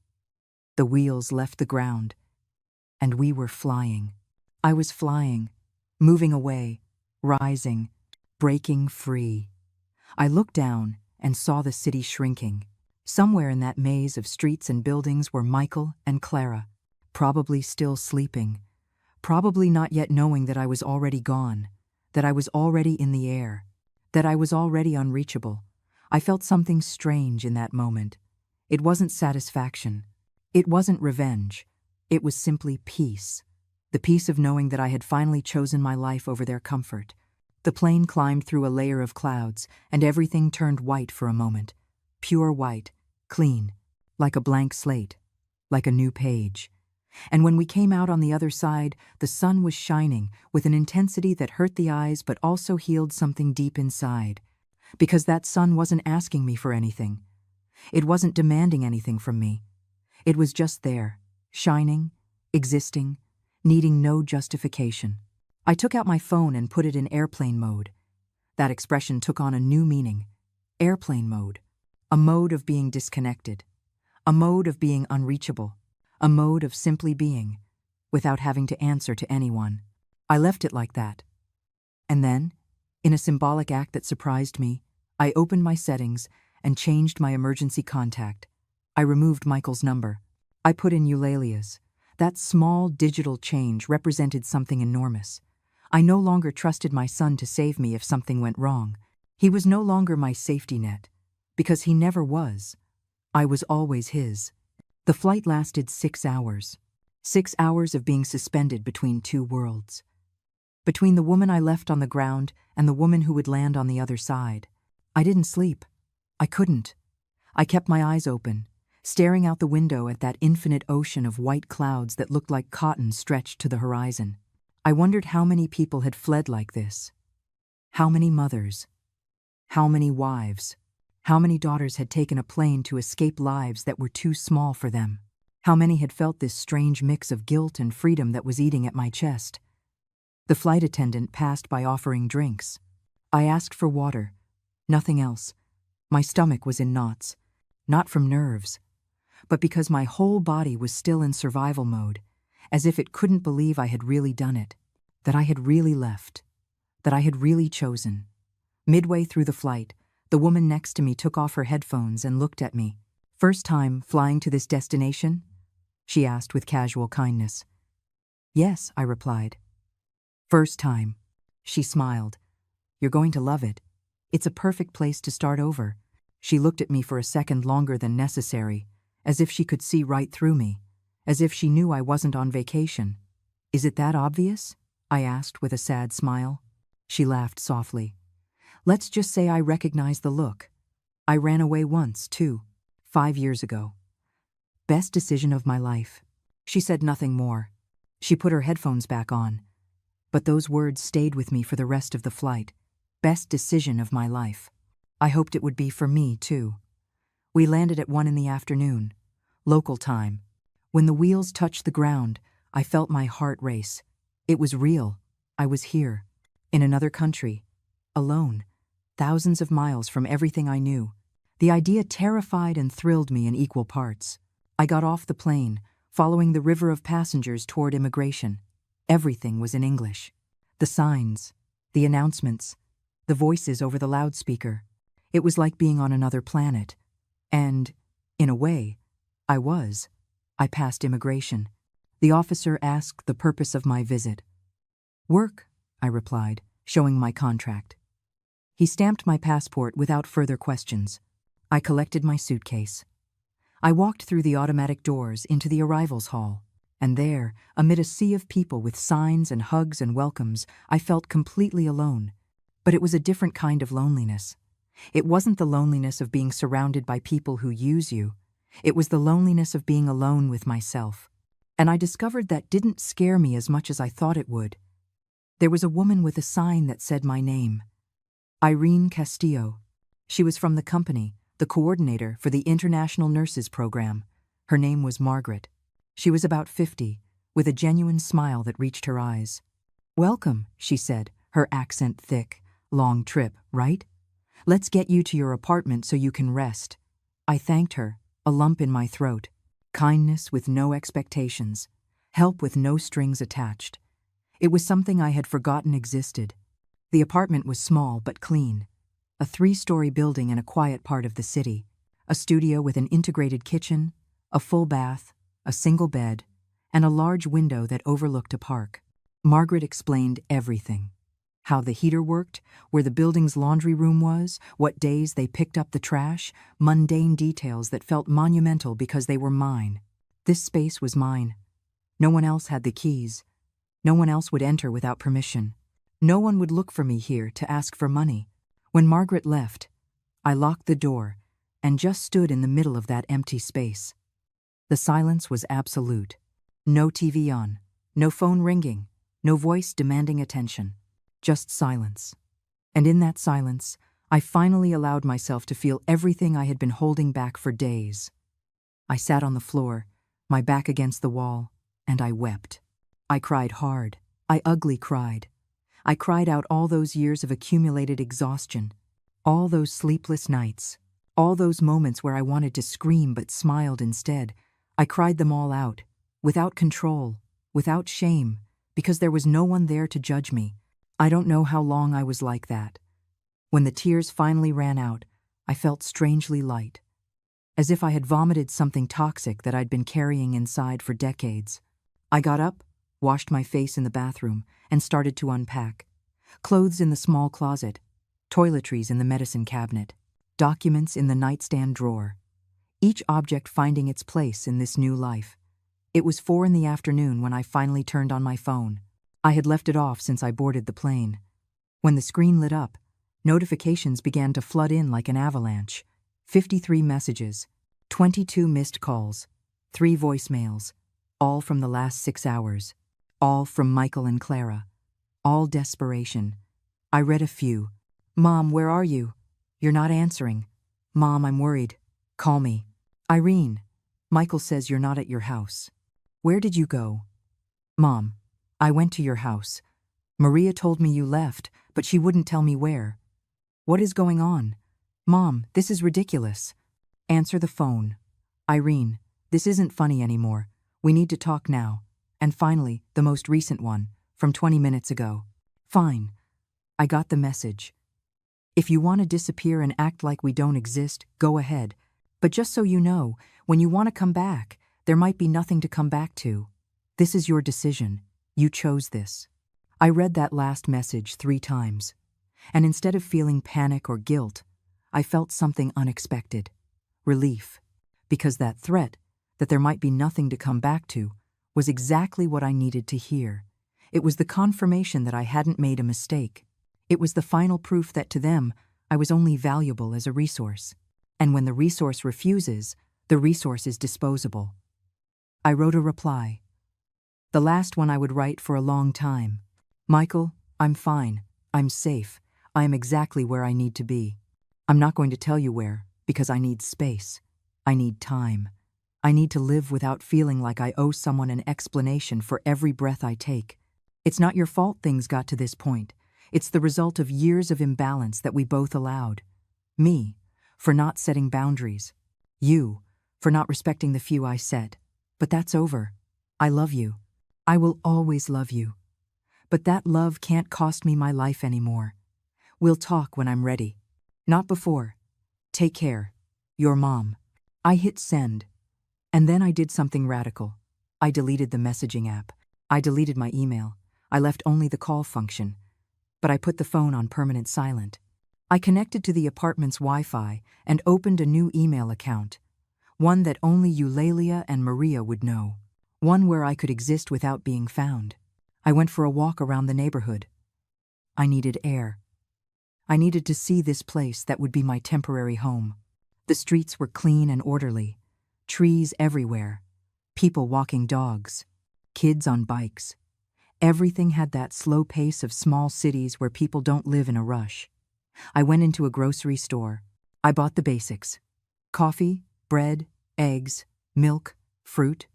The wheels left the ground, and we were flying. I was flying, moving away, rising, breaking free. I looked down and saw the city shrinking. Somewhere in that maze of streets and buildings were Michael and Clara, probably still sleeping, probably not yet knowing that I was already gone, that I was already in the air, that I was already unreachable. I felt something strange in that moment. It wasn't satisfaction. It wasn't revenge. It was simply peace. The peace of knowing that I had finally chosen my life over their comfort. The plane climbed through a layer of clouds, and everything turned white for a moment. Pure white, clean, like a blank slate, like a new page. And when we came out on the other side, the sun was shining with an intensity that hurt the eyes but also healed something deep inside. Because that sun wasn't asking me for anything. It wasn't demanding anything from me. It was just there, shining, existing, needing no justification. I took out my phone and put it in airplane mode. That expression took on a new meaning. Airplane mode. A mode of being disconnected. A mode of being unreachable. A mode of simply being, without having to answer to anyone. I left it like that. And then, in a symbolic act that surprised me, I opened my settings and changed my emergency contact. I removed Michael's number. I put in Eulalia's. That small digital change represented something enormous. I no longer trusted my son to save me if something went wrong. He was no longer my safety net, because he never was. I was always his. The flight lasted 6 hours. 6 hours of being suspended between two worlds. Between the woman I left on the ground and the woman who would land on the other side. I didn't sleep. I couldn't. I kept my eyes open, staring out the window at that infinite ocean of white clouds that looked like cotton stretched to the horizon. I wondered how many people had fled like this. How many mothers? How many wives? How many daughters had taken a plane to escape lives that were too small for them? How many had felt this strange mix of guilt and freedom that was eating at my chest? The flight attendant passed by offering drinks. I asked for water. Nothing else. My stomach was in knots. Not from nerves, but because my whole body was still in survival mode, as if it couldn't believe I had really done it, that I had really left, that I had really chosen. Midway through the flight, the woman next to me took off her headphones and looked at me. "First time flying to this destination?" she asked with casual kindness. "Yes," I replied. "First time." She smiled. "You're going to love it. It's a perfect place to start over." She looked at me for a second longer than necessary, as if she could see right through me, as if she knew I wasn't on vacation. "Is it that obvious?" I asked with a sad smile. She laughed softly. "Let's just say I recognize the look. I ran away once, too, 5 years ago. Best decision of my life." She said nothing more. She put her headphones back on. But those words stayed with me for the rest of the flight. Best decision of my life. I hoped it would be for me, too. We landed at 1 in the afternoon, local time. When the wheels touched the ground, I felt my heart race. It was real. I was here, in another country, alone, thousands of miles from everything I knew. The idea terrified and thrilled me in equal parts. I got off the plane, following the river of passengers toward immigration. Everything was in English. The signs, the announcements, the voices over the loudspeaker. It was like being on another planet. And, in a way, I was. I passed immigration. The officer asked the purpose of my visit. "Work," I replied, showing my contract. He stamped my passport without further questions. I collected my suitcase. I walked through the automatic doors into the arrivals hall, and there, amid a sea of people with signs and hugs and welcomes, I felt completely alone. But it was a different kind of loneliness. It wasn't the loneliness of being surrounded by people who use you. It was the loneliness of being alone with myself. And I discovered that didn't scare me as much as I thought it would. There was a woman with a sign that said my name. Irene Castillo. She was from the company, the coordinator for the International Nurses Program. Her name was Margaret. She was about 50, with a genuine smile that reached her eyes. "Welcome," she said, her accent thick. "Long trip, right? Let's get you to your apartment so you can rest." I thanked her, a lump in my throat. Kindness with no expectations. Help with no strings attached. It was something I had forgotten existed. The apartment was small but clean. A 3-story building in a quiet part of the city. A studio with an integrated kitchen, a full bath, a single bed, and a large window that overlooked a park. Margaret explained everything. How the heater worked, where the building's laundry room was, what days they picked up the trash, mundane details that felt monumental because they were mine. This space was mine. No one else had the keys. No one else would enter without permission. No one would look for me here to ask for money. When Margaret left, I locked the door and just stood in the middle of that empty space. The silence was absolute. No TV on, no phone ringing, no voice demanding attention. Just silence. And in that silence, I finally allowed myself to feel everything I had been holding back for days. I sat on the floor, my back against the wall, and I wept. I cried hard. I ugly cried. I cried out all those years of accumulated exhaustion, all those sleepless nights, all those moments where I wanted to scream but smiled instead. I cried them all out, without control, without shame, because there was no one there to judge me. I don't know how long I was like that. When the tears finally ran out, I felt strangely light, as if I had vomited something toxic that I'd been carrying inside for decades. I got up, washed my face in the bathroom, and started to unpack. Clothes in the small closet, toiletries in the medicine cabinet, documents in the nightstand drawer. Each object finding its place in this new life. It was 4 p.m. when I finally turned on my phone. I had left it off since I boarded the plane. When the screen lit up, notifications began to flood in like an avalanche. 53 messages, 22 missed calls, 3 voicemails, all from the last 6 hours, all from Michael and Clara, all desperation. I read a few. Mom, where are you? You're not answering. Mom, I'm worried. Call me. Irene, Michael says you're not at your house. Where did you go? Mom, I went to your house. Maria told me you left, but she wouldn't tell me where. What is going on? Mom, this is ridiculous. Answer the phone. Irene, this isn't funny anymore. We need to talk now. And finally, the most recent one, from 20 minutes ago. Fine. I got the message. If you want to disappear and act like we don't exist, go ahead. But just so you know, when you want to come back, there might be nothing to come back to. This is your decision. You chose this. I read that last message 3 times. And instead of feeling panic or guilt, I felt something unexpected. Relief. Because that threat, that there might be nothing to come back to, was exactly what I needed to hear. It was the confirmation that I hadn't made a mistake. It was the final proof that to them, I was only valuable as a resource. And when the resource refuses, the resource is disposable. I wrote a reply. The last one I would write for a long time. Michael, I'm fine. I'm safe. I am exactly where I need to be. I'm not going to tell you where, because I need space. I need time. I need to live without feeling like I owe someone an explanation for every breath I take. It's not your fault things got to this point. It's the result of years of imbalance that we both allowed. Me, for not setting boundaries. You, for not respecting the few I set. But that's over. I love you. I will always love you. But that love can't cost me my life anymore. We'll talk when I'm ready. Not before. Take care. Your mom. I hit send. And then I did something radical. I deleted the messaging app. I deleted my email. I left only the call function. But I put the phone on permanent silent. I connected to the apartment's Wi-Fi and opened a new email account. One that only Eulalia and Maria would know. One where I could exist without being found. I went for a walk around the neighborhood. I needed air. I needed to see this place that would be my temporary home. The streets were clean and orderly. Trees everywhere. People walking dogs. Kids on bikes. Everything had that slow pace of small cities where people don't live in a rush. I went into a grocery store. I bought the basics. Coffee, bread, eggs, milk, fruit.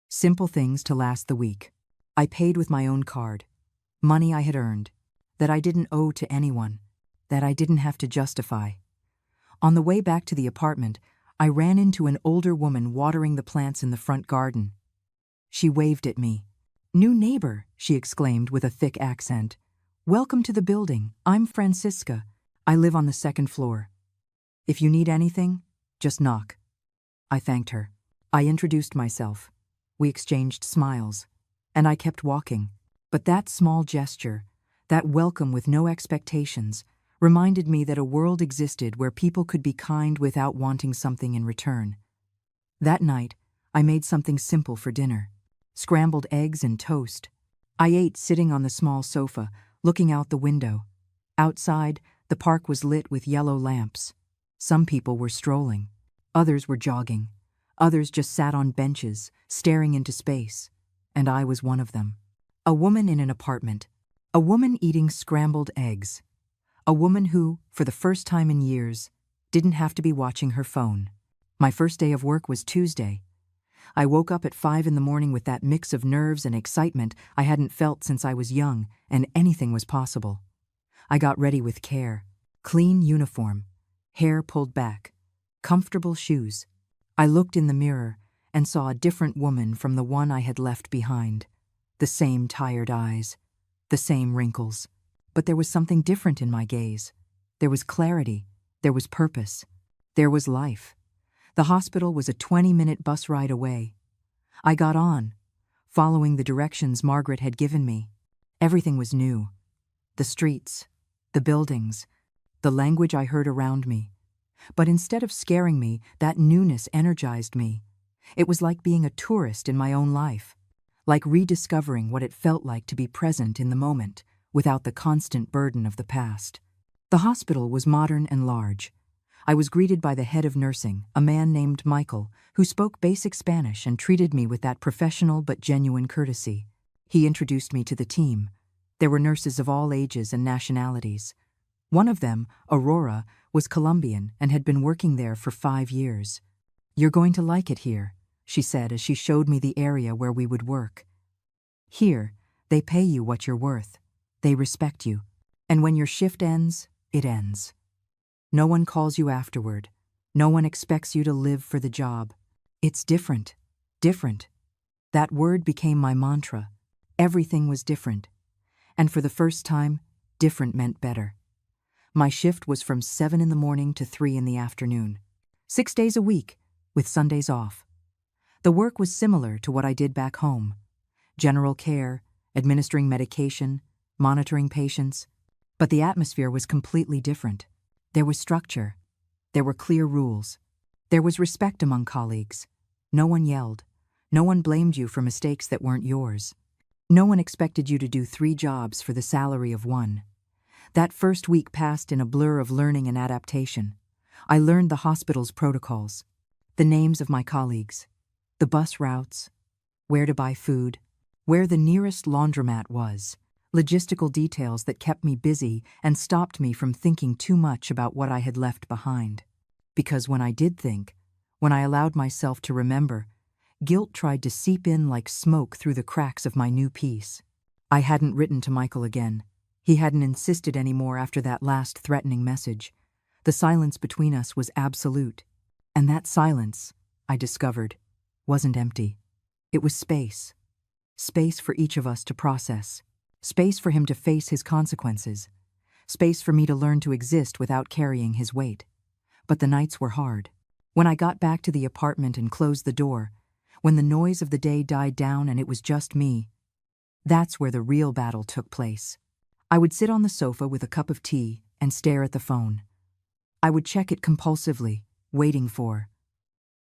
Simple things to last the week. I paid with my own card. Money I had earned. That I didn't owe to anyone. That I didn't have to justify. On the way back to the apartment, I ran into an older woman watering the plants in the front garden. She waved at me. "New neighbor," she exclaimed with a thick accent. "Welcome to the building. I'm Francisca. I live on the second floor. If you need anything, just knock." I thanked her. I introduced myself. We exchanged smiles. And I kept walking. But that small gesture, that welcome with no expectations, reminded me that a world existed where people could be kind without wanting something in return. That night, I made something simple for dinner. Scrambled eggs and toast. I ate sitting on the small sofa, looking out the window. Outside, the park was lit with yellow lamps. Some people were strolling. Others were jogging. Others just sat on benches, staring into space. And I was one of them. A woman in an apartment. A woman eating scrambled eggs. A woman who, for the first time in years, didn't have to be watching her phone. My first day of work was Tuesday. I woke up at 5 in the morning with that mix of nerves and excitement I hadn't felt since I was young, and anything was possible. I got ready with care. Clean uniform, hair pulled back, comfortable shoes. I looked in the mirror and saw a different woman from the one I had left behind. The same tired eyes, the same wrinkles. But there was something different in my gaze. There was clarity, there was purpose, there was life. The hospital was a 20-minute bus ride away. I got on, following the directions Margaret had given me. Everything was new. The streets, the buildings, the language I heard around me. But instead of scaring me, that newness energized me. It was like being a tourist in my own life, like rediscovering what it felt like to be present in the moment, without the constant burden of the past. The hospital was modern and large. I was greeted by the head of nursing, a man named Michael, who spoke basic Spanish and treated me with that professional but genuine courtesy. He introduced me to the team. There were nurses of all ages and nationalities. One of them, Aurora, was Colombian and had been working there for 5 years. "You're going to like it here," she said as she showed me the area where we would work. "Here, they pay you what you're worth. They respect you. And when your shift ends, it ends. No one calls you afterward. No one expects you to live for the job. It's different. Different." That word became my mantra. Everything was different. And for the first time, different meant better. My shift was from 7 in the morning to 3 in the afternoon. 6 days a week, with Sundays off. The work was similar to what I did back home. General care, administering medication, monitoring patients. But the atmosphere was completely different. There was structure. There were clear rules. There was respect among colleagues. No one yelled. No one blamed you for mistakes that weren't yours. No one expected you to do 3 jobs for the salary of 1. That first week passed in a blur of learning and adaptation. I learned the hospital's protocols, the names of my colleagues, the bus routes, where to buy food, where the nearest laundromat was, logistical details that kept me busy and stopped me from thinking too much about what I had left behind. Because when I did think, when I allowed myself to remember, guilt tried to seep in like smoke through the cracks of my new peace. I hadn't written to Michael again. He hadn't insisted anymore after that last threatening message. The silence between us was absolute. And that silence, I discovered, wasn't empty. It was space. Space for each of us to process. Space for him to face his consequences. Space for me to learn to exist without carrying his weight. But the nights were hard. When I got back to the apartment and closed the door, when the noise of the day died down and it was just me, that's where the real battle took place. I would sit on the sofa with a cup of tea and stare at the phone. I would check it compulsively, waiting for,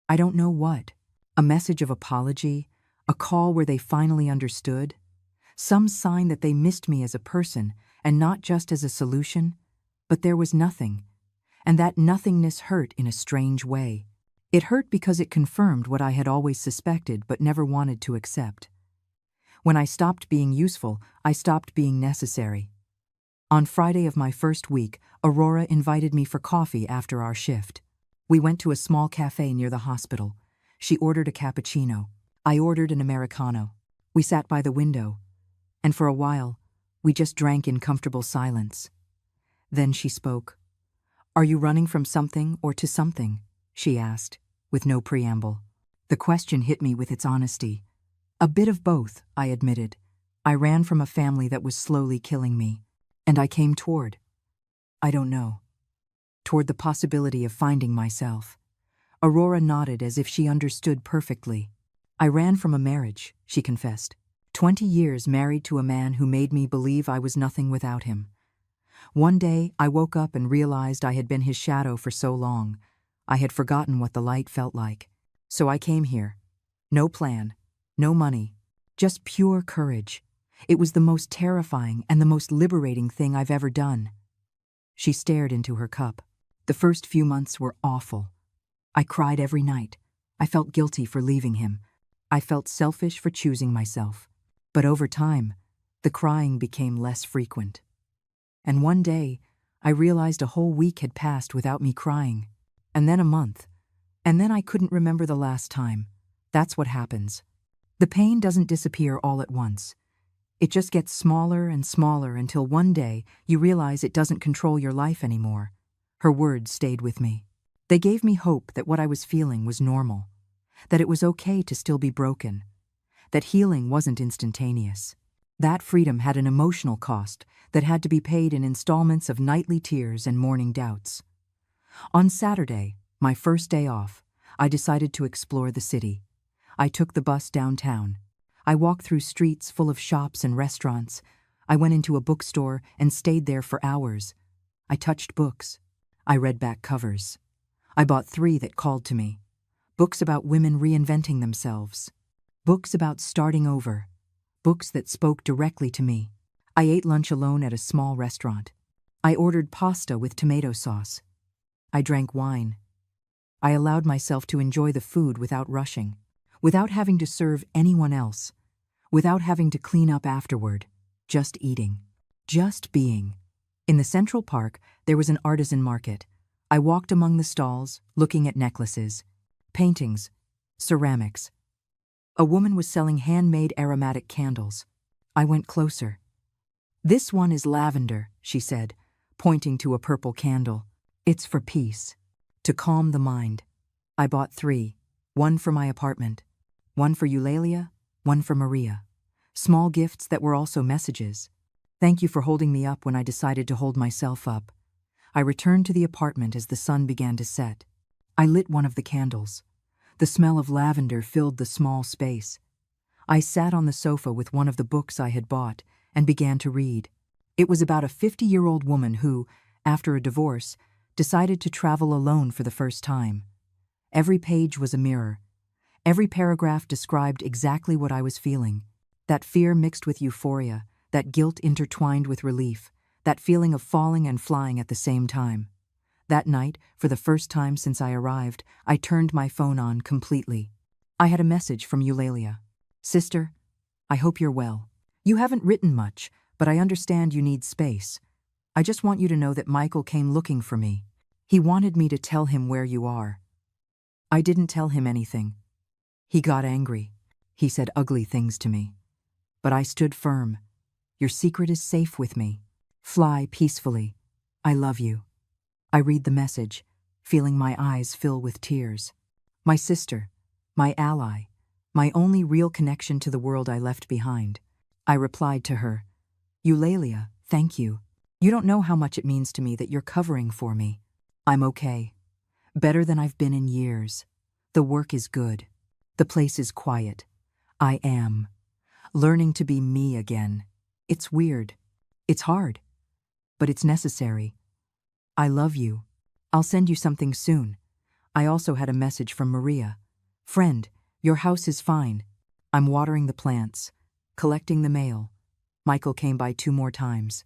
I don't know what, a message of apology, a call where they finally understood, some sign that they missed me as a person and not just as a solution. But there was nothing, and that nothingness hurt in a strange way. It hurt because it confirmed what I had always suspected but never wanted to accept. When I stopped being useful, I stopped being necessary. On Friday of my first week, Aurora invited me for coffee after our shift. We went to a small cafe near the hospital. She ordered a cappuccino. I ordered an Americano. We sat by the window, and for a while, we just drank in comfortable silence. Then she spoke. "Are you running from something or to something?" she asked, with no preamble. The question hit me with its honesty. "A bit of both," I admitted. I ran from a family that was slowly killing me, and I came toward, I don't know, toward the possibility of finding myself. Aurora nodded as if she understood perfectly. I ran from a marriage, she confessed. 20 years married to a man who made me believe I was nothing without him. One day, I woke up and realized I had been his shadow for so long. I had forgotten what the light felt like. So I came here. No plan, no money, just pure courage. It was the most terrifying and the most liberating thing I've ever done. She stared into her cup. The first few months were awful. I cried every night. I felt guilty for leaving him. I felt selfish for choosing myself. But over time, the crying became less frequent. And one day, I realized a whole week had passed without me crying. And then a month. And then I couldn't remember the last time. That's what happens. The pain doesn't disappear all at once. It just gets smaller and smaller until one day you realize it doesn't control your life anymore. Her words stayed with me. They gave me hope that what I was feeling was normal, that it was okay to still be broken, that healing wasn't instantaneous. That freedom had an emotional cost that had to be paid in installments of nightly tears and morning doubts. On Saturday, my first day off, I decided to explore the city. I took the bus downtown. I walked through streets full of shops and restaurants. I went into a bookstore and stayed there for hours. I touched books. I read back covers. I bought 3 that called to me. Books about women reinventing themselves. Books about starting over. Books that spoke directly to me. I ate lunch alone at a small restaurant. I ordered pasta with tomato sauce. I drank wine. I allowed myself to enjoy the food without rushing, without having to serve anyone else, without having to clean up afterward, just eating, just being. In the Central Park, there was an artisan market. I walked among the stalls, looking at necklaces, paintings, ceramics. A woman was selling handmade aromatic candles. I went closer. "This one is lavender," she said, pointing to a purple candle. "It's for peace, to calm the mind." I bought 3, one for my apartment, one for Eulalia, one for Maria. Small gifts that were also messages. Thank you for holding me up when I decided to hold myself up. I returned to the apartment as the sun began to set. I lit one of the candles. The smell of lavender filled the small space. I sat on the sofa with one of the books I had bought and began to read. It was about a 50-year-old woman who, after a divorce, decided to travel alone for the first time. Every page was a mirror. Every paragraph described exactly what I was feeling. That fear mixed with euphoria, that guilt intertwined with relief, that feeling of falling and flying at the same time. That night, for the first time since I arrived, I turned my phone on completely. I had a message from Eulalia. "Sister, I hope you're well. You haven't written much, but I understand you need space. I just want you to know that Michael came looking for me. He wanted me to tell him where you are." I didn't tell him anything. He got angry. He said ugly things to me. But I stood firm. "Your secret is safe with me. Fly peacefully. I love you." I read the message, feeling my eyes fill with tears. My sister, my ally, my only real connection to the world I left behind. I replied to her, "Eulalia, thank you. You don't know how much it means to me that you're covering for me. I'm okay. Better than I've been in years. The work is good. The place is quiet. I am learning to be me again. It's weird. It's hard. But it's necessary. I love you. I'll send you something soon." I also had a message from Maria. "Friend, your house is fine. I'm watering the plants, collecting the mail." Michael came by 2 more times.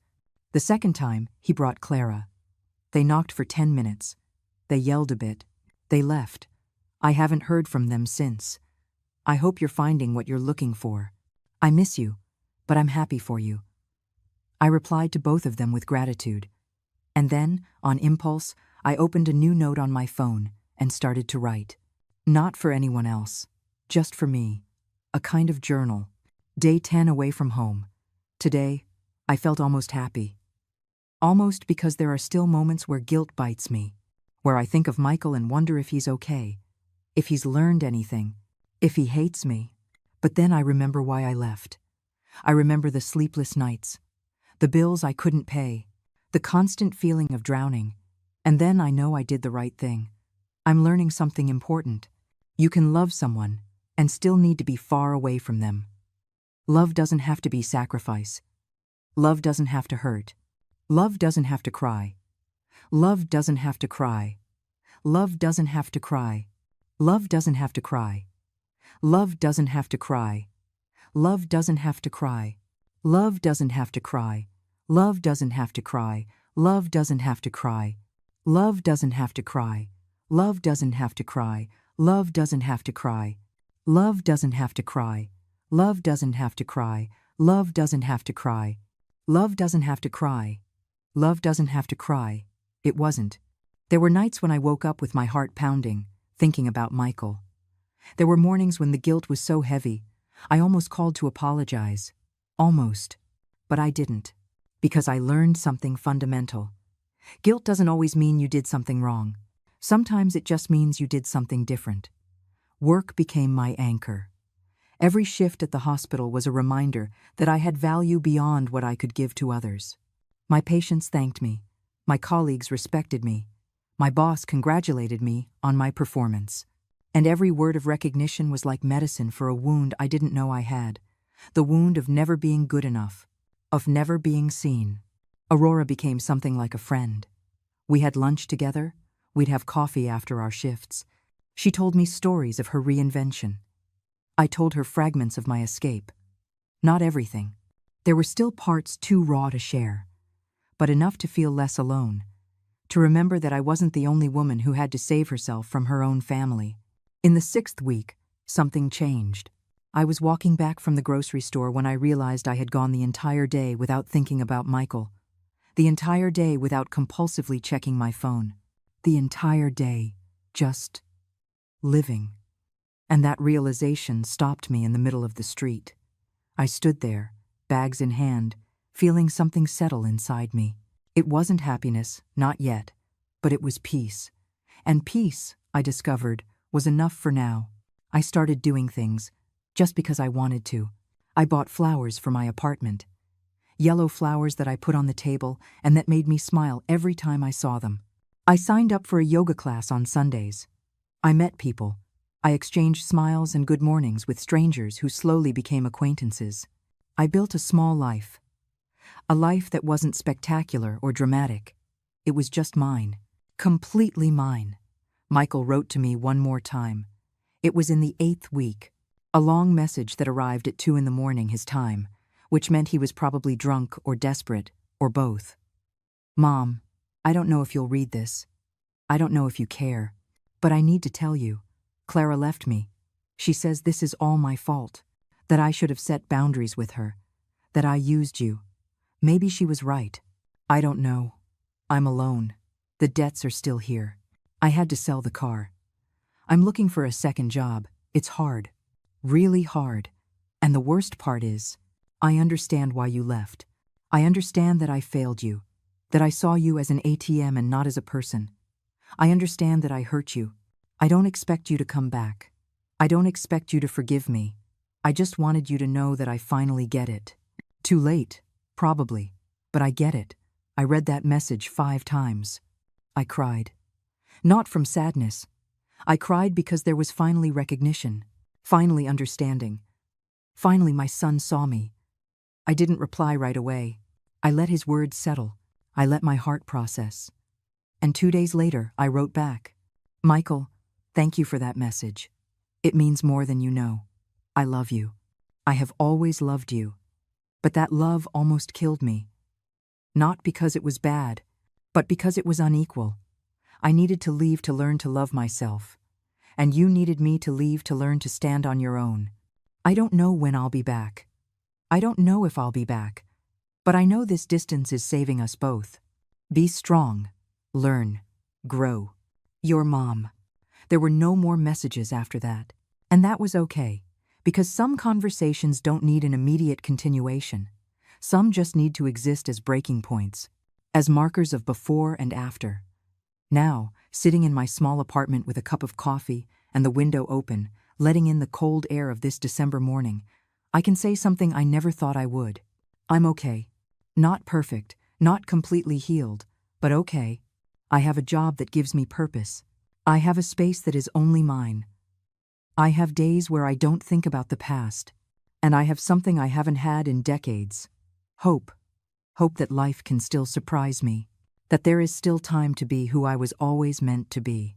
The second time, he brought Clara. They knocked for 10 minutes. They yelled a bit. They left. I haven't heard from them since. I hope you're finding what you're looking for. I miss you, but I'm happy for you. I replied to both of them with gratitude. And then, on impulse, I opened a new note on my phone and started to write. Not for anyone else, just for me. A kind of journal. Day 10 away from home. Today, I felt almost happy. Almost because there are still moments where guilt bites me, where I think of Michael and wonder if he's okay, if he's learned anything, if he hates me. But then I remember why I left. I remember the sleepless nights, the bills I couldn't pay, the constant feeling of drowning, and then I know I did the right thing. I'm learning something important. You can love someone and still need to be far away from them. Love doesn't have to be sacrifice. Love doesn't have to hurt. Love doesn't have to cry. Love doesn't have to cry. Love doesn't have to cry. Love doesn't have to cry. Love doesn't have to cry. Love doesn't have to cry. Love doesn't have to cry. Love doesn't have to cry. Love doesn't have to cry. Love doesn't have to cry. Love doesn't have to cry. Love doesn't have to cry. Love doesn't have to cry. Love doesn't have to cry. Love doesn't have to cry. Love doesn't have to cry. Love doesn't have to cry. It wasn't. There were nights when I woke up with my heart pounding, thinking about Michael. There were mornings when the guilt was so heavy, I almost called to apologize. Almost. But I didn't. Because I learned something fundamental. Guilt doesn't always mean you did something wrong. Sometimes it just means you did something different. Work became my anchor. Every shift at the hospital was a reminder that I had value beyond what I could give to others. My patients thanked me. My colleagues respected me. My boss congratulated me on my performance. And every word of recognition was like medicine for a wound I didn't know I had. The wound of never being good enough, of never being seen. Aurora became something like a friend. We had lunch together. We'd have coffee after our shifts. She told me stories of her reinvention. I told her fragments of my escape. Not everything. There were still parts too raw to share. But enough to feel less alone. To remember that I wasn't the only woman who had to save herself from her own family. In the 6th week, something changed. I was walking back from the grocery store when I realized I had gone the entire day without thinking about Michael. The entire day without compulsively checking my phone. The entire day, just living. And that realization stopped me in the middle of the street. I stood there, bags in hand, feeling something settle inside me. It wasn't happiness, not yet, but it was peace. And peace, I discovered, was enough for now. I started doing things, just because I wanted to. I bought flowers for my apartment. Yellow flowers that I put on the table and that made me smile every time I saw them. I signed up for a yoga class on Sundays. I met people. I exchanged smiles and good mornings with strangers who slowly became acquaintances. I built a small life. A life that wasn't spectacular or dramatic. It was just mine. Completely mine. Michael wrote to me one more time. It was in the 8th week. A long message that arrived at 2 a.m. his time, which meant he was probably drunk or desperate, or both. Mom, I don't know if you'll read this. I don't know if you care. But I need to tell you. Clara left me. She says this is all my fault. That I should have set boundaries with her. That I used you. Maybe she was right. I don't know. I'm alone. The debts are still here. I had to sell the car. I'm looking for a second job. It's hard. Really hard. And the worst part is, I understand why you left. I understand that I failed you. That I saw you as an ATM and not as a person. I understand that I hurt you. I don't expect you to come back. I don't expect you to forgive me. I just wanted you to know that I finally get it. Too late, probably, but I get it. I read that message 5 times. I cried. Not from sadness. I cried because there was finally recognition, finally understanding. Finally my son saw me. I didn't reply right away. I let his words settle. I let my heart process. And 2 days later, I wrote back. Michael, thank you for that message. It means more than you know. I love you. I have always loved you. But that love almost killed me. Not because it was bad, but because it was unequal. I needed to leave to learn to love myself. And you needed me to leave to learn to stand on your own. I don't know when I'll be back. I don't know if I'll be back. But I know this distance is saving us both. Be strong. Learn. Grow. Your mom. There were no more messages after that. And that was okay. Because some conversations don't need an immediate continuation. Some just need to exist as breaking points. As markers of before and after. Now, sitting in my small apartment with a cup of coffee and the window open, letting in the cold air of this December morning, I can say something I never thought I would. I'm okay. Not perfect, not completely healed, but okay. I have a job that gives me purpose. I have a space that is only mine. I have days where I don't think about the past. And I have something I haven't had in decades. Hope. Hope that life can still surprise me. That there is still time to be who I was always meant to be.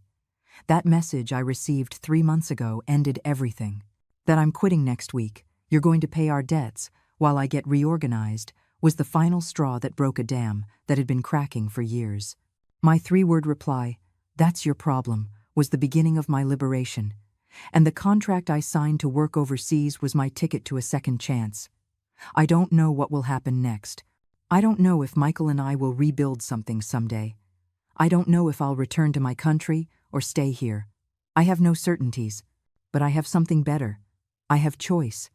That message I received 3 months ago ended everything. That I'm quitting next week, you're going to pay our debts while I get reorganized, was the final straw that broke a dam that had been cracking for years. My 3-word reply, "That's your problem," was the beginning of my liberation. And the contract I signed to work overseas was my ticket to a second chance. I don't know what will happen next. I don't know if Michael and I will rebuild something someday. I don't know if I'll return to my country or stay here. I have no certainties, but I have something better. I have choice.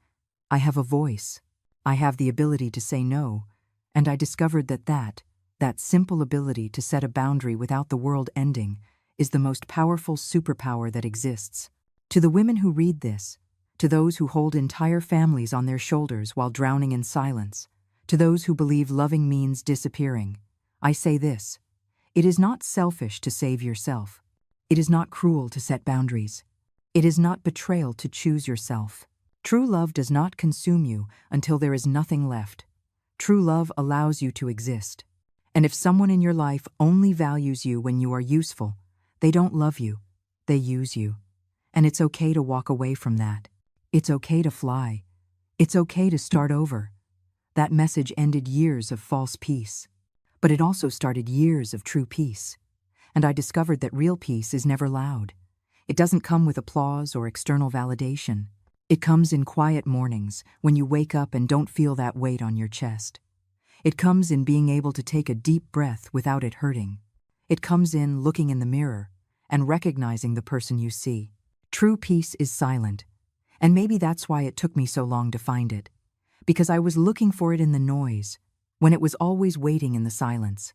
I have a voice. I have the ability to say no, and I discovered that simple ability to set a boundary without the world ending is the most powerful superpower that exists. To the women who read this, to those who hold entire families on their shoulders while drowning in silence, to those who believe loving means disappearing, I say this: it is not selfish to save yourself. It is not cruel to set boundaries. It is not betrayal to choose yourself. True love does not consume you until there is nothing left. True love allows you to exist. And if someone in your life only values you when you are useful, they don't love you, they use you. And it's okay to walk away from that. It's okay to fly. It's okay to start over. That message ended years of false peace. But it also started years of true peace. And I discovered that real peace is never loud. It doesn't come with applause or external validation. It comes in quiet mornings when you wake up and don't feel that weight on your chest. It comes in being able to take a deep breath without it hurting. It comes in looking in the mirror and recognizing the person you see. True peace is silent, and maybe that's why it took me so long to find it. Because I was looking for it in the noise, when it was always waiting in the silence.